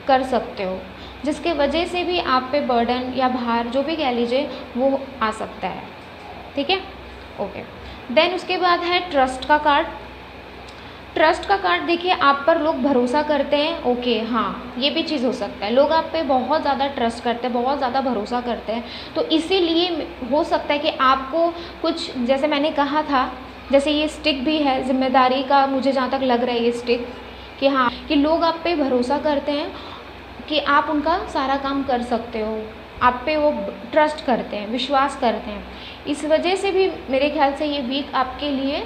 कर सकते हो, जिसके वजह से भी आप पे बर्डन या भार जो भी कह लीजिए वो आ सकता है, ठीक है। ओके, देन उसके बाद है ट्रस्ट का कार्ड। ट्रस्ट का कार्ड देखिए, आप पर लोग भरोसा करते हैं, ओके, हाँ ये भी चीज़ हो सकता है, लोग आप पे बहुत ज़्यादा ट्रस्ट करते हैं, बहुत ज़्यादा भरोसा करते हैं, तो इसीलिए हो सकता है कि आपको कुछ, जैसे मैंने कहा था, जैसे ये स्टिक भी है जिम्मेदारी का, मुझे जहाँ तक लग रहा है ये स्टिक कि हाँ कि लोग आप पे भरोसा करते हैं कि आप उनका सारा काम कर सकते हो, आप पे वो ट्रस्ट करते हैं, विश्वास करते हैं। इस वजह से भी मेरे ख्याल से ये वीक आपके लिए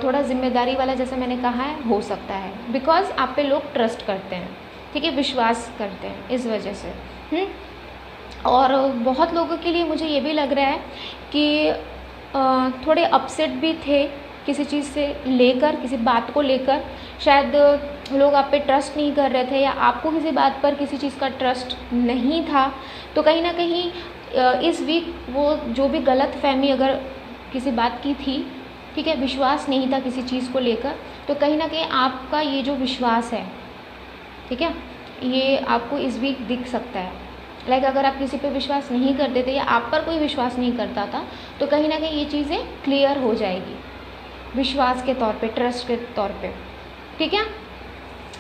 थोड़ा जिम्मेदारी वाला, जैसे मैंने कहा है, हो सकता है, बिकॉज आप पे लोग ट्रस्ट करते हैं, ठीक है, विश्वास करते हैं, इस वजह से। और बहुत लोगों के लिए मुझे ये भी लग रहा है कि थोड़े अपसेट भी थे किसी चीज़ से लेकर, किसी बात को लेकर, शायद लोग आप पे ट्रस्ट नहीं कर रहे थे, या आपको किसी बात पर किसी चीज़ का ट्रस्ट नहीं था। तो कहीं ना कहीं इस वीक वो जो भी गलत फहमी अगर किसी बात की थी, ठीक है, विश्वास नहीं था किसी चीज़ को लेकर, तो कहीं ना कहीं आपका ये जो विश्वास है, ठीक है, ये आपको इस वीक दिख सकता है। लाइक अगर आप किसी पे विश्वास नहीं करते थे या आप पर कोई विश्वास नहीं करता था, तो कहीं ना कहीं ये चीज़ें क्लियर हो जाएगी विश्वास के तौर पे, ट्रस्ट के तौर पे, ठीक है।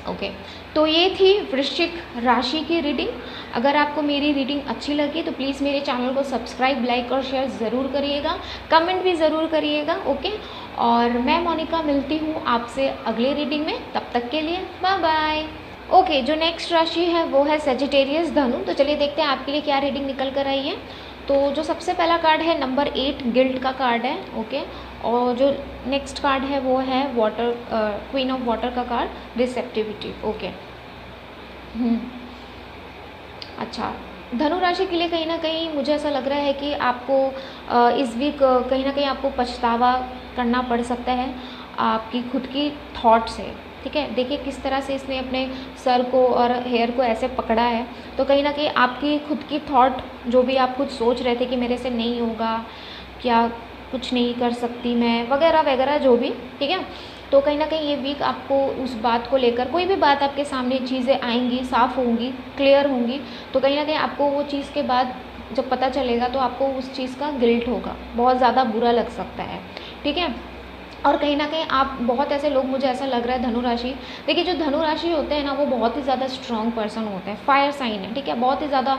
ओके, तो ये थी वृश्चिक राशि की रीडिंग। अगर आपको मेरी रीडिंग अच्छी लगी तो प्लीज़ मेरे चैनल को सब्सक्राइब, लाइक और शेयर ज़रूर करिएगा, कमेंट भी ज़रूर करिएगा। ओके, और मैं मोनिका मिलती हूँ आपसे अगले रीडिंग में, तब तक के लिए बाय बाय। ओके, जो नेक्स्ट राशि है वो है सेजिटेरियस धनु। तो चलिए देखते हैं आपके लिए क्या रीडिंग निकल कर आई है। तो जो सबसे पहला कार्ड है नंबर 8 गिल्ट का कार्ड है। ओके, और जो नेक्स्ट कार्ड है वो है वाटर, क्वीन ऑफ वाटर का कार्ड, रिसेप्टिविटी। ओके, अच्छा, धनु राशि के लिए कहीं ना कहीं मुझे ऐसा लग रहा है कि आपको इस वीक कहीं ना कहीं आपको पछतावा करना पड़ सकता है आपकी खुद की थॉट से, ठीक है। देखिए किस तरह से इसने अपने सर को और हेयर को ऐसे पकड़ा है, तो कहीं ना कहीं आपकी खुद की थॉट, जो भी आप कुछ सोच रहे थे कि मेरे से नहीं होगा, क्या कुछ नहीं कर सकती मैं, वगैरह वगैरह जो भी, ठीक है, तो कहीं ना कहीं ये वीक आपको उस बात को लेकर, कोई भी बात आपके सामने चीज़ें आएंगी, साफ़ होंगी, क्लियर होंगी, तो कहीं ना कहीं आपको वो चीज़ के बाद जब पता चलेगा तो आपको उस चीज़ का गिल्ट होगा, बहुत ज़्यादा बुरा लग सकता है, ठीक है। और कहीं ना कहीं आप बहुत ऐसे लोग, मुझे ऐसा लग रहा है धनु राशि, देखिए जो धनु राशि होते हैं ना वो बहुत ही ज़्यादा स्ट्रॉन्ग पर्सन होते हैं, फायर साइन है, ठीक है, बहुत ही ज़्यादा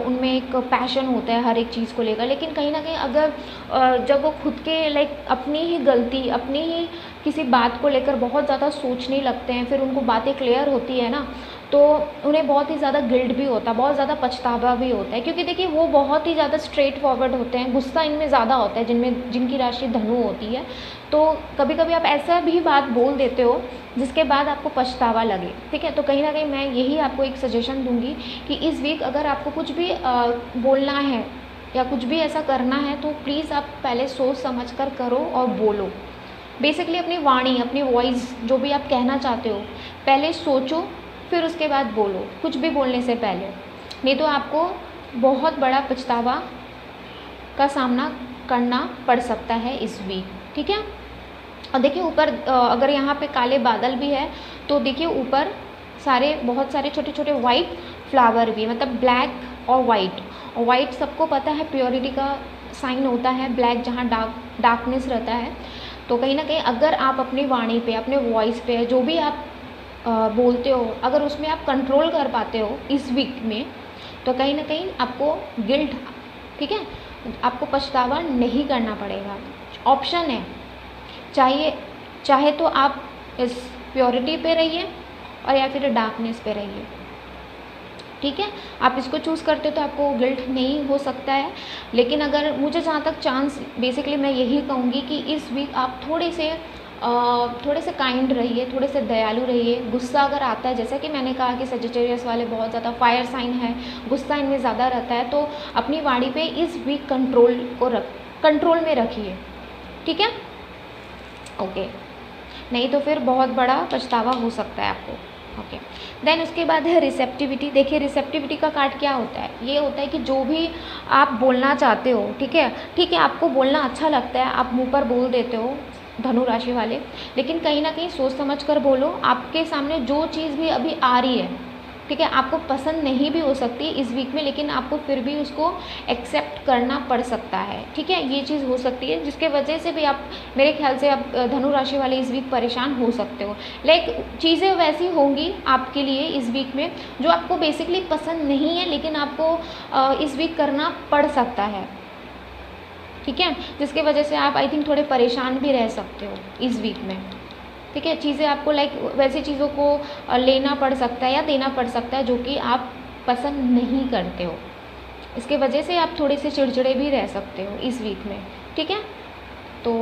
उनमें एक पैशन होता है हर एक चीज़ को लेकर। लेकिन कहीं ना कहीं अगर जब वो खुद के लाइक अपनी ही गलती, अपनी ही किसी बात को लेकर बहुत ज़्यादा सोचने लगते हैं, फिर उनको बातें क्लियर होती है ना, तो उन्हें बहुत ही ज़्यादा गिल्ट भी होता है, बहुत ज़्यादा पछतावा भी होता है, क्योंकि देखिए वो बहुत ही ज़्यादा स्ट्रेट फॉरवर्ड होते हैं, गुस्सा इनमें ज़्यादा होता है, जिनकी राशि धनु होती है। तो कभी कभी आप ऐसा भी बात बोल देते हो जिसके बाद आपको पछतावा लगे, ठीक है। तो कहीं ना कहीं मैं यही आपको एक सजेशन दूंगी कि इस वीक अगर आपको कुछ भी बोलना है या कुछ भी ऐसा करना है, तो प्लीज़ आप पहले सोच समझ कर करो और बोलो। बेसिकली अपनी वाणी, अपनी वॉइस, जो भी आप कहना चाहते हो पहले सोचो, फिर उसके बाद बोलो, कुछ भी बोलने से पहले, नहीं तो आपको बहुत बड़ा पछतावा का सामना करना पड़ सकता है इस वीक, ठीक है। और देखिए ऊपर अगर यहाँ पे काले बादल भी है, तो देखिए ऊपर बहुत सारे छोटे छोटे वाइट फ्लावर भी, मतलब ब्लैक और वाइट। और वाइट सबको पता है प्योरिटी का साइन होता है, ब्लैक जहाँ डार्कनेस रहता है। तो कहीं ना कहीं अगर आप अपनी वाणी पे, अपने वॉइस पे, जो भी आप बोलते हो, अगर उसमें आप कंट्रोल कर पाते हो इस वीक में, तो कहीं ना कहीं आपको गिल्ट, ठीक है, आपको पछतावा नहीं करना पड़ेगा। ऑप्शन है, चाहे तो आप इस प्योरिटी पे रहिए और या फिर डार्कनेस पे रहिए, ठीक है। आप इसको चूज़ करते हो तो आपको गिल्ट नहीं हो सकता है। लेकिन अगर मुझे जहाँ तक चांस, बेसिकली मैं यही कहूँगी कि इस वीक आप थोड़े से काइंड रहिए, थोड़े से दयालु रहिए। गुस्सा अगर आता है, जैसा कि मैंने कहा कि सजिटेरियस वाले बहुत ज़्यादा फायर साइन है, गुस्सा इनमें ज़्यादा रहता है, तो अपनी वाणी पे इस वीक कंट्रोल में रखिए, ठीक है। ओके, नहीं तो फिर बहुत बड़ा पछतावा हो सकता है आपको। ओके, देन उसके बाद है रिसेप्टिविटी। देखिए रिसेप्टिविटी का कार्ड क्या होता है, ये होता है कि जो भी आप बोलना चाहते हो, ठीक है, आपको बोलना अच्छा लगता है, आप मुंह पर बोल देते हो धनु राशि वाले, लेकिन कहीं ना कहीं सोच समझ कर बोलो। आपके सामने जो चीज़ भी अभी आ रही है, ठीक है, आपको पसंद नहीं भी हो सकती इस वीक में, लेकिन आपको फिर भी उसको एक्सेप्ट करना पड़ सकता है, ठीक है, ये चीज़ हो सकती है, जिसके वजह से भी आप, मेरे ख्याल से आप धनु राशि वाले इस वीक परेशान हो सकते हो। लाइक चीज़ें वैसी होंगी आपके लिए इस वीक में जो आपको बेसिकली पसंद नहीं है, लेकिन आपको इस वीक करना पड़ सकता है, ठीक है, जिसके वजह से आप आई थिंक थोड़े परेशान भी रह सकते हो इस वीक में, ठीक है। चीज़ें आपको लाइक वैसी चीज़ों को लेना पड़ सकता है या देना पड़ सकता है जो कि आप पसंद नहीं करते हो, इसके वजह से आप थोड़े से चिड़चिड़े भी रह सकते हो इस वीक में, ठीक है। तो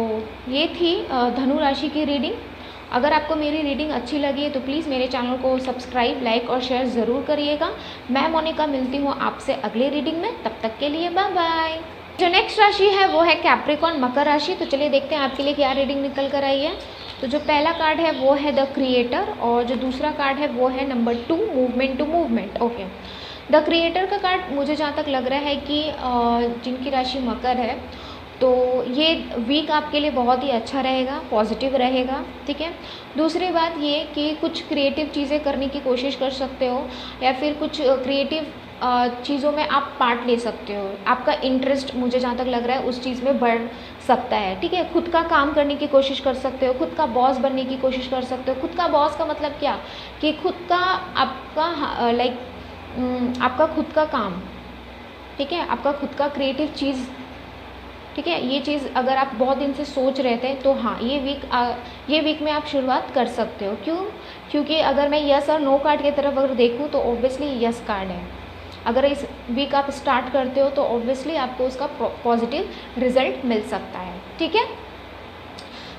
ये थी धनु राशि की रीडिंग। अगर आपको मेरी रीडिंग अच्छी लगी है तो प्लीज़ मेरे चैनल को सब्सक्राइब, लाइक और शेयर ज़रूर करिएगा। मैं मोनिका मिलती हूँ आपसे अगले रीडिंग में, तब तक के लिए बाय बाय। जो नेक्स्ट राशि है वो है कैप्रिकॉर्न, मकर राशि। तो चलिए देखते हैं आपके लिए क्या रीडिंग निकल कर आई है। तो जो पहला कार्ड है वो है द क्रिएटर, और जो दूसरा कार्ड है वो है number 2 movement to movement. Okay, the creator का कार्ड मुझे जहाँ तक लग रहा है कि जिनकी राशि मकर है तो ये वीक आपके लिए बहुत ही अच्छा रहेगा, पॉजिटिव रहेगा, ठीक है। दूसरी बात ये कि कुछ क्रिएटिव चीज़ें करने की कोशिश कर सकते हो, या फिर कुछ क्रिएटिव चीज़ों में आप पार्ट ले सकते हो। आपका इंटरेस्ट मुझे जहाँ तक लग रहा है उस चीज़ में बढ़ सकता है, ठीक है। खुद का काम करने की कोशिश कर सकते हो, खुद का बॉस बनने की कोशिश कर सकते हो। खुद का बॉस का मतलब क्या कि खुद का आपका आपका खुद का काम, ठीक है, आपका खुद का क्रिएटिव चीज़, ठीक है। ये चीज़ अगर आप बहुत दिन से सोच रहे थे तो हाँ, ये वीक में आप शुरुआत कर सकते हो। क्यों? क्योंकि अगर मैं यस और नो कार्ड की तरफ अगर देखूँ तो ऑब्वियसली यस कार्ड है। अगर इस वीक आप स्टार्ट करते हो तो ऑब्वियसली आपको उसका पॉजिटिव रिजल्ट मिल सकता है, ठीक है।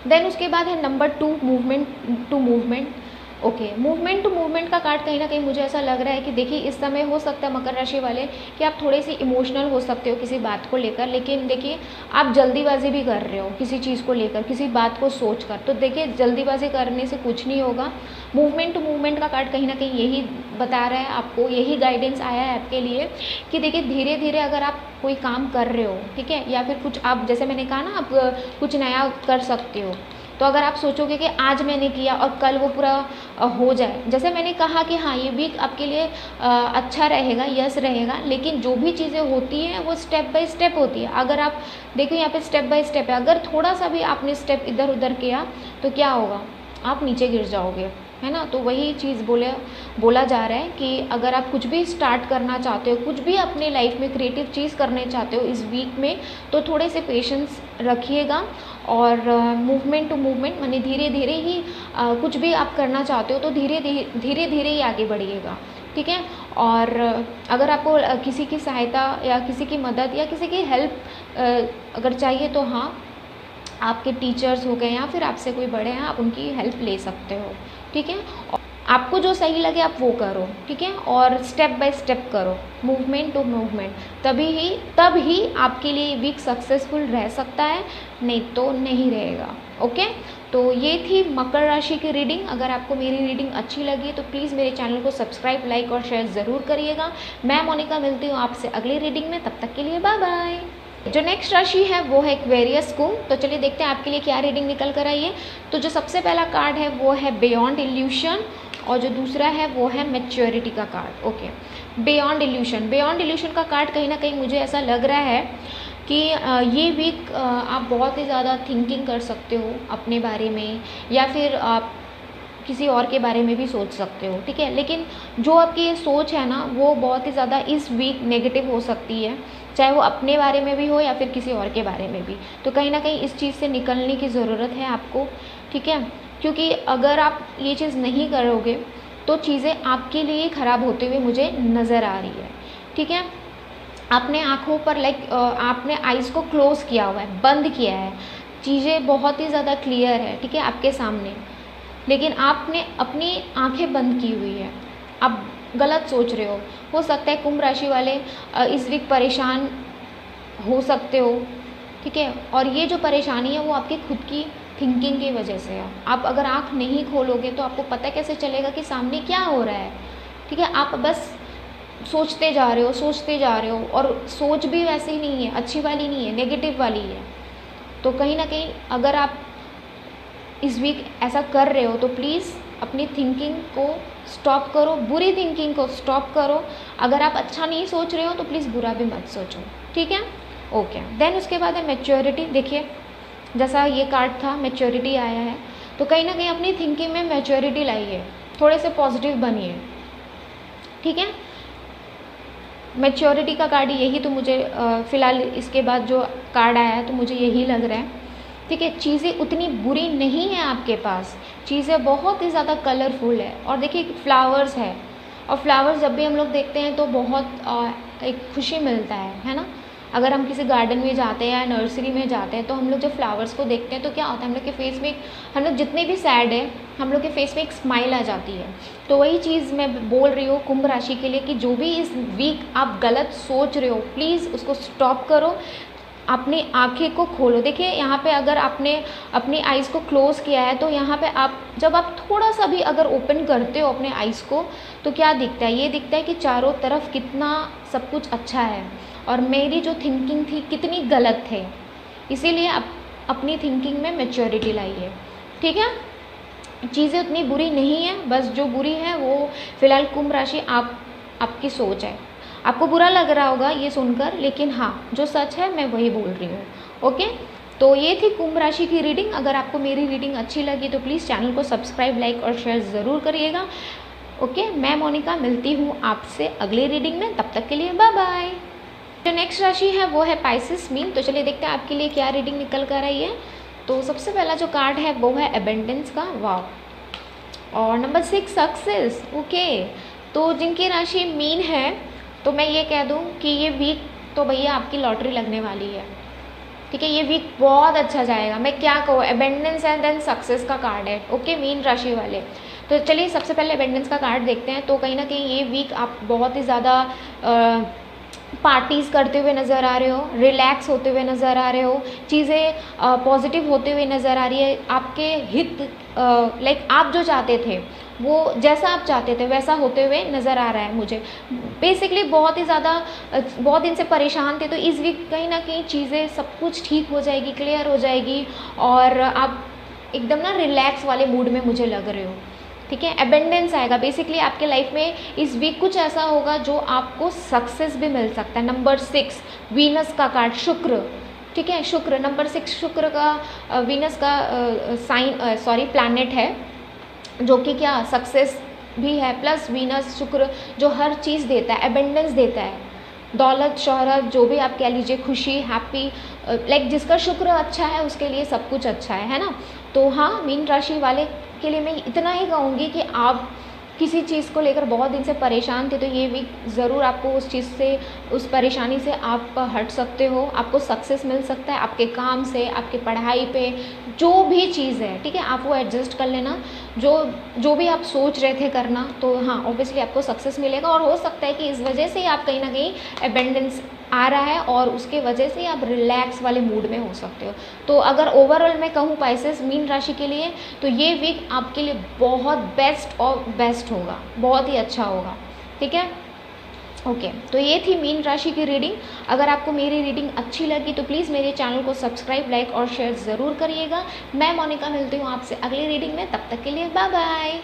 देन उसके बाद है number 2 movement to movement. Okay, movement to movement का कार्ड कहीं ना कहीं मुझे ऐसा लग रहा है कि देखिए इस समय हो सकता है मकर राशि वाले कि आप थोड़े से इमोशनल हो सकते हो किसी बात को लेकर, लेकिन देखिए आप जल्दीबाजी भी कर रहे हो किसी चीज़ को लेकर, किसी बात को सोच कर। तो देखिए जल्दीबाजी करने से कुछ नहीं होगा। मूवमेंट टू मूवमेंट का कार्ड कहीं ना कहीं यही बता रहा है आपको, यही गाइडेंस आया है आपके लिए कि देखिए धीरे धीरे अगर आप कोई काम कर रहे हो, ठीक है, या फिर कुछ आप जैसे मैंने कहा ना आप कुछ नया कर सकते हो, तो अगर आप सोचोगे कि आज मैंने किया और कल वो पूरा हो जाए, जैसे मैंने कहा कि हाँ ये वीक आपके लिए अच्छा रहेगा, यस रहेगा, लेकिन जो भी चीज़ें होती हैं वो स्टेप बाय स्टेप होती है। अगर आप देखो यहाँ पे स्टेप बाय स्टेप है, अगर थोड़ा सा भी आपने स्टेप इधर उधर किया तो क्या होगा, आप नीचे गिर जाओगे, है ना। तो वही चीज़ बोला जा रहा है कि अगर आप कुछ भी स्टार्ट करना चाहते हो, कुछ भी अपने लाइफ में क्रिएटिव चीज़ करने चाहते हो इस वीक में, तो थोड़े से पेशेंस रखिएगा। और मूवमेंट टू मूवमेंट माने धीरे धीरे ही कुछ भी आप करना चाहते हो तो धीरे धीरे ही आगे बढ़िएगा, ठीक है। और अगर आपको किसी की सहायता या किसी की मदद या किसी की हेल्प अगर चाहिए तो हाँ, आपके टीचर्स हो गए या फिर आपसे कोई बड़े हैं, आप उनकी हेल्प ले सकते हो, ठीक है। आपको जो सही लगे आप वो करो, ठीक है, और स्टेप बाय स्टेप करो, मूवमेंट टू मूवमेंट, तब ही आपके लिए वीक सक्सेसफुल रह सकता है, नहीं तो नहीं रहेगा। ओके, तो ये थी मकर राशि की रीडिंग। अगर आपको मेरी रीडिंग अच्छी लगी तो प्लीज़ मेरे चैनल को सब्सक्राइब, लाइक और शेयर ज़रूर करिएगा। मैं मोनिका मिलती हूँ आपसे अगली रीडिंग में, तब तक के लिए बाय बाय। जो नेक्स्ट राशि है वो है एक्वेरियस कुंभ। तो चलिए देखते हैं आपके लिए क्या रीडिंग निकल कर आई है। तो जो सबसे पहला कार्ड है वो है बियॉन्ड इल्यूशन, और जो दूसरा है वो है मैच्योरिटी का कार्ड। ओके, बियॉन्ड इल्यूशन का कार्ड कहीं ना कहीं मुझे ऐसा लग रहा है कि ये वीक आप बहुत ही ज़्यादा थिंकिंग कर सकते हो अपने बारे में, या फिर आप किसी और के बारे में भी सोच सकते हो, ठीक है। लेकिन जो आपकी ये सोच है ना वो बहुत ही ज़्यादा इस वीक नेगेटिव हो सकती है, चाहे वो अपने बारे में भी हो या फिर किसी और के बारे में भी। तो कहीं ना कहीं इस चीज़ से निकलने की ज़रूरत है आपको, ठीक है, क्योंकि अगर आप ये चीज़ नहीं करोगे तो चीज़ें आपके लिए ख़राब होते हुए मुझे नज़र आ रही है, ठीक है। आपने आँखों पर आपने आइज़ को क्लोज़ किया हुआ है, बंद किया है, चीज़ें बहुत ही ज़्यादा क्लियर है, ठीक है, आपके सामने, लेकिन आपने अपनी आंखें बंद की हुई है। आप गलत सोच रहे हो सकता है कुंभ राशि वाले इस वीक परेशान हो सकते हो, ठीक है, और ये जो परेशानी है वो आपकी खुद की थिंकिंग की वजह से है। आप अगर आंख नहीं खोलोगे तो आपको पता कैसे चलेगा कि सामने क्या हो रहा है, ठीक है। आप बस सोचते जा रहे हो और सोच भी वैसे ही नहीं है, अच्छी वाली नहीं है, नेगेटिव वाली है। तो कहीं ना कहीं अगर आप इस वीक ऐसा कर रहे हो तो प्लीज़ अपनी थिंकिंग को स्टॉप करो, बुरी थिंकिंग को स्टॉप करो। अगर आप अच्छा नहीं सोच रहे हो तो प्लीज़ बुरा भी मत सोचो, ठीक है। ओके, देन उसके बाद है मैच्योरिटी। देखिए जैसा ये कार्ड था मैच्योरिटी आया है, तो कहीं ना कहीं अपनी थिंकिंग में मैच्योरिटी लाइए, थोड़े से पॉजिटिव बनिए, ठीक है। मैच्योरिटी का कार्ड यही तो मुझे फ़िलहाल इसके बाद जो कार्ड आया है तो मुझे यही लग रहा है, ठीक है। चीज़ें उतनी बुरी नहीं है आपके पास, चीज़ें बहुत ही ज़्यादा कलरफुल है। और देखिए फ्लावर्स है, और फ्लावर्स जब भी हम लोग देखते हैं तो बहुत एक खुशी मिलता है ना। अगर हम किसी गार्डन में जाते हैं या नर्सरी में जाते हैं तो हम लोग जब फ्लावर्स को देखते हैं तो क्या होता है, हम लोग के फेस में हम लोग जितने भी सैड है हम लोग के फेस में एक स्माइल आ जाती है। तो वही चीज़ मैं बोल रही हूँ कुंभ राशि के लिए कि जो भी इस वीक आप गलत सोच रहे हो प्लीज़ उसको स्टॉप करो, अपनी आँखें को खोलो। देखिए यहाँ पे अगर आपने अपनी आइज़ को क्लोज़ किया है तो यहाँ पे आप जब आप थोड़ा सा भी अगर ओपन करते हो अपने आइज़ को तो क्या दिखता है, ये दिखता है कि चारों तरफ कितना सब कुछ अच्छा है और मेरी जो थिंकिंग थी कितनी गलत थे। इसीलिए अपनी थिंकिंग में मैच्योरिटी लाइए, ठीक है। चीज़ें उतनी बुरी नहीं है, बस जो बुरी है वो फ़िलहाल कुंभ राशि आपकी सोच है। आपको बुरा लग रहा होगा ये सुनकर, लेकिन हाँ जो सच है मैं वही बोल रही हूँ। ओके, तो ये थी कुंभ राशि की रीडिंग। अगर आपको मेरी रीडिंग अच्छी लगी तो प्लीज़ चैनल को सब्सक्राइब, लाइक और शेयर ज़रूर करिएगा। ओके, मैं मोनिका मिलती हूँ आपसे अगली रीडिंग में, तब तक के लिए बाय बाय। जो नेक्स्ट राशि है वो है पाइसेस मीन। तो चलिए देखते हैं आपके लिए क्या रीडिंग निकल कर आई है। तो सबसे पहला जो कार्ड है वो है एबेंडेंस का, वाह। और नंबर 6 सक्सेस। ओके, तो जिनकी राशि मीन है तो मैं ये कह दूँ कि ये वीक तो भैया आपकी लॉटरी लगने वाली है, ठीक है। ये वीक बहुत अच्छा जाएगा, मैं क्या कहूँ, एबेंडेंस एंड देन सक्सेस का कार्ड है। ओके, मीन राशि वाले। तो चलिए सबसे पहले एबेंडेंस का कार्ड देखते हैं। तो कहीं ना कहीं ये वीक आप बहुत ही ज़्यादा पार्टीज़ करते हुए नज़र आ रहे हो, रिलैक्स होते हुए नज़र आ रहे हो, चीज़ें पॉजिटिव होते हुए नज़र आ रही है। आपके हित लाइक आप जो चाहते थे वो जैसा आप चाहते थे वैसा होते हुए नज़र आ रहा है मुझे। बेसिकली बहुत ही ज़्यादा बहुत दिन से परेशान थे, तो इस वीक कहीं ना कहीं चीज़ें सब कुछ ठीक हो जाएगी, क्लियर हो जाएगी और आप एकदम ना रिलैक्स वाले मूड में मुझे लग रहे हो, ठीक है। एबेंडेंस आएगा। बेसिकली आपके लाइफ में इस वीक कुछ ऐसा होगा जो आपको सक्सेस भी मिल सकता है। नंबर 6 वीनस का कार्ड, शुक्र, ठीक है। शुक्र नंबर 6 शुक्र का वीनस का प्लैनेट है, जो कि क्या सक्सेस भी है, प्लस वीनस शुक्र जो हर चीज़ देता है, एबेंडेंस देता है, दौलत शोहरत जो भी आप कह लीजिए, खुशी, हैप्पी, लाइक जिसका शुक्र अच्छा है उसके लिए सब कुछ अच्छा है ना। तो हाँ, मीन राशि वाले के लिए मैं इतना ही कहूँगी कि आप किसी चीज़ को लेकर बहुत दिन से परेशान थे तो ये वीक ज़रूर आपको उस चीज़ से, उस परेशानी से आप हट सकते हो। आपको सक्सेस मिल सकता है आपके काम से, आपके पढ़ाई पे, जो भी चीज़ है, ठीक है। आप वो एडजस्ट कर लेना, जो भी आप सोच रहे थे करना, तो हाँ ऑब्वियसली आपको सक्सेस मिलेगा। और हो सकता है कि इस वजह से आप कहीं ना कहीं एबेंडेंस आ रहा है और उसके वजह से आप रिलैक्स वाले मूड में हो सकते हो। तो अगर ओवरऑल मैं कहूँ पाइसेस मीन राशि के लिए तो ये वीक आपके लिए बहुत बेस्ट और बेस्ट होगा, बहुत ही अच्छा होगा, ठीक है। ओके, तो ये थी मीन राशि की रीडिंग। अगर आपको मेरी रीडिंग अच्छी लगी तो प्लीज़ मेरे चैनल को सब्सक्राइब, लाइक और शेयर ज़रूर करिएगा। मैं मोनिका मिलती हूँ आपसे अगली रीडिंग में, तब तक के लिए बाय बाय।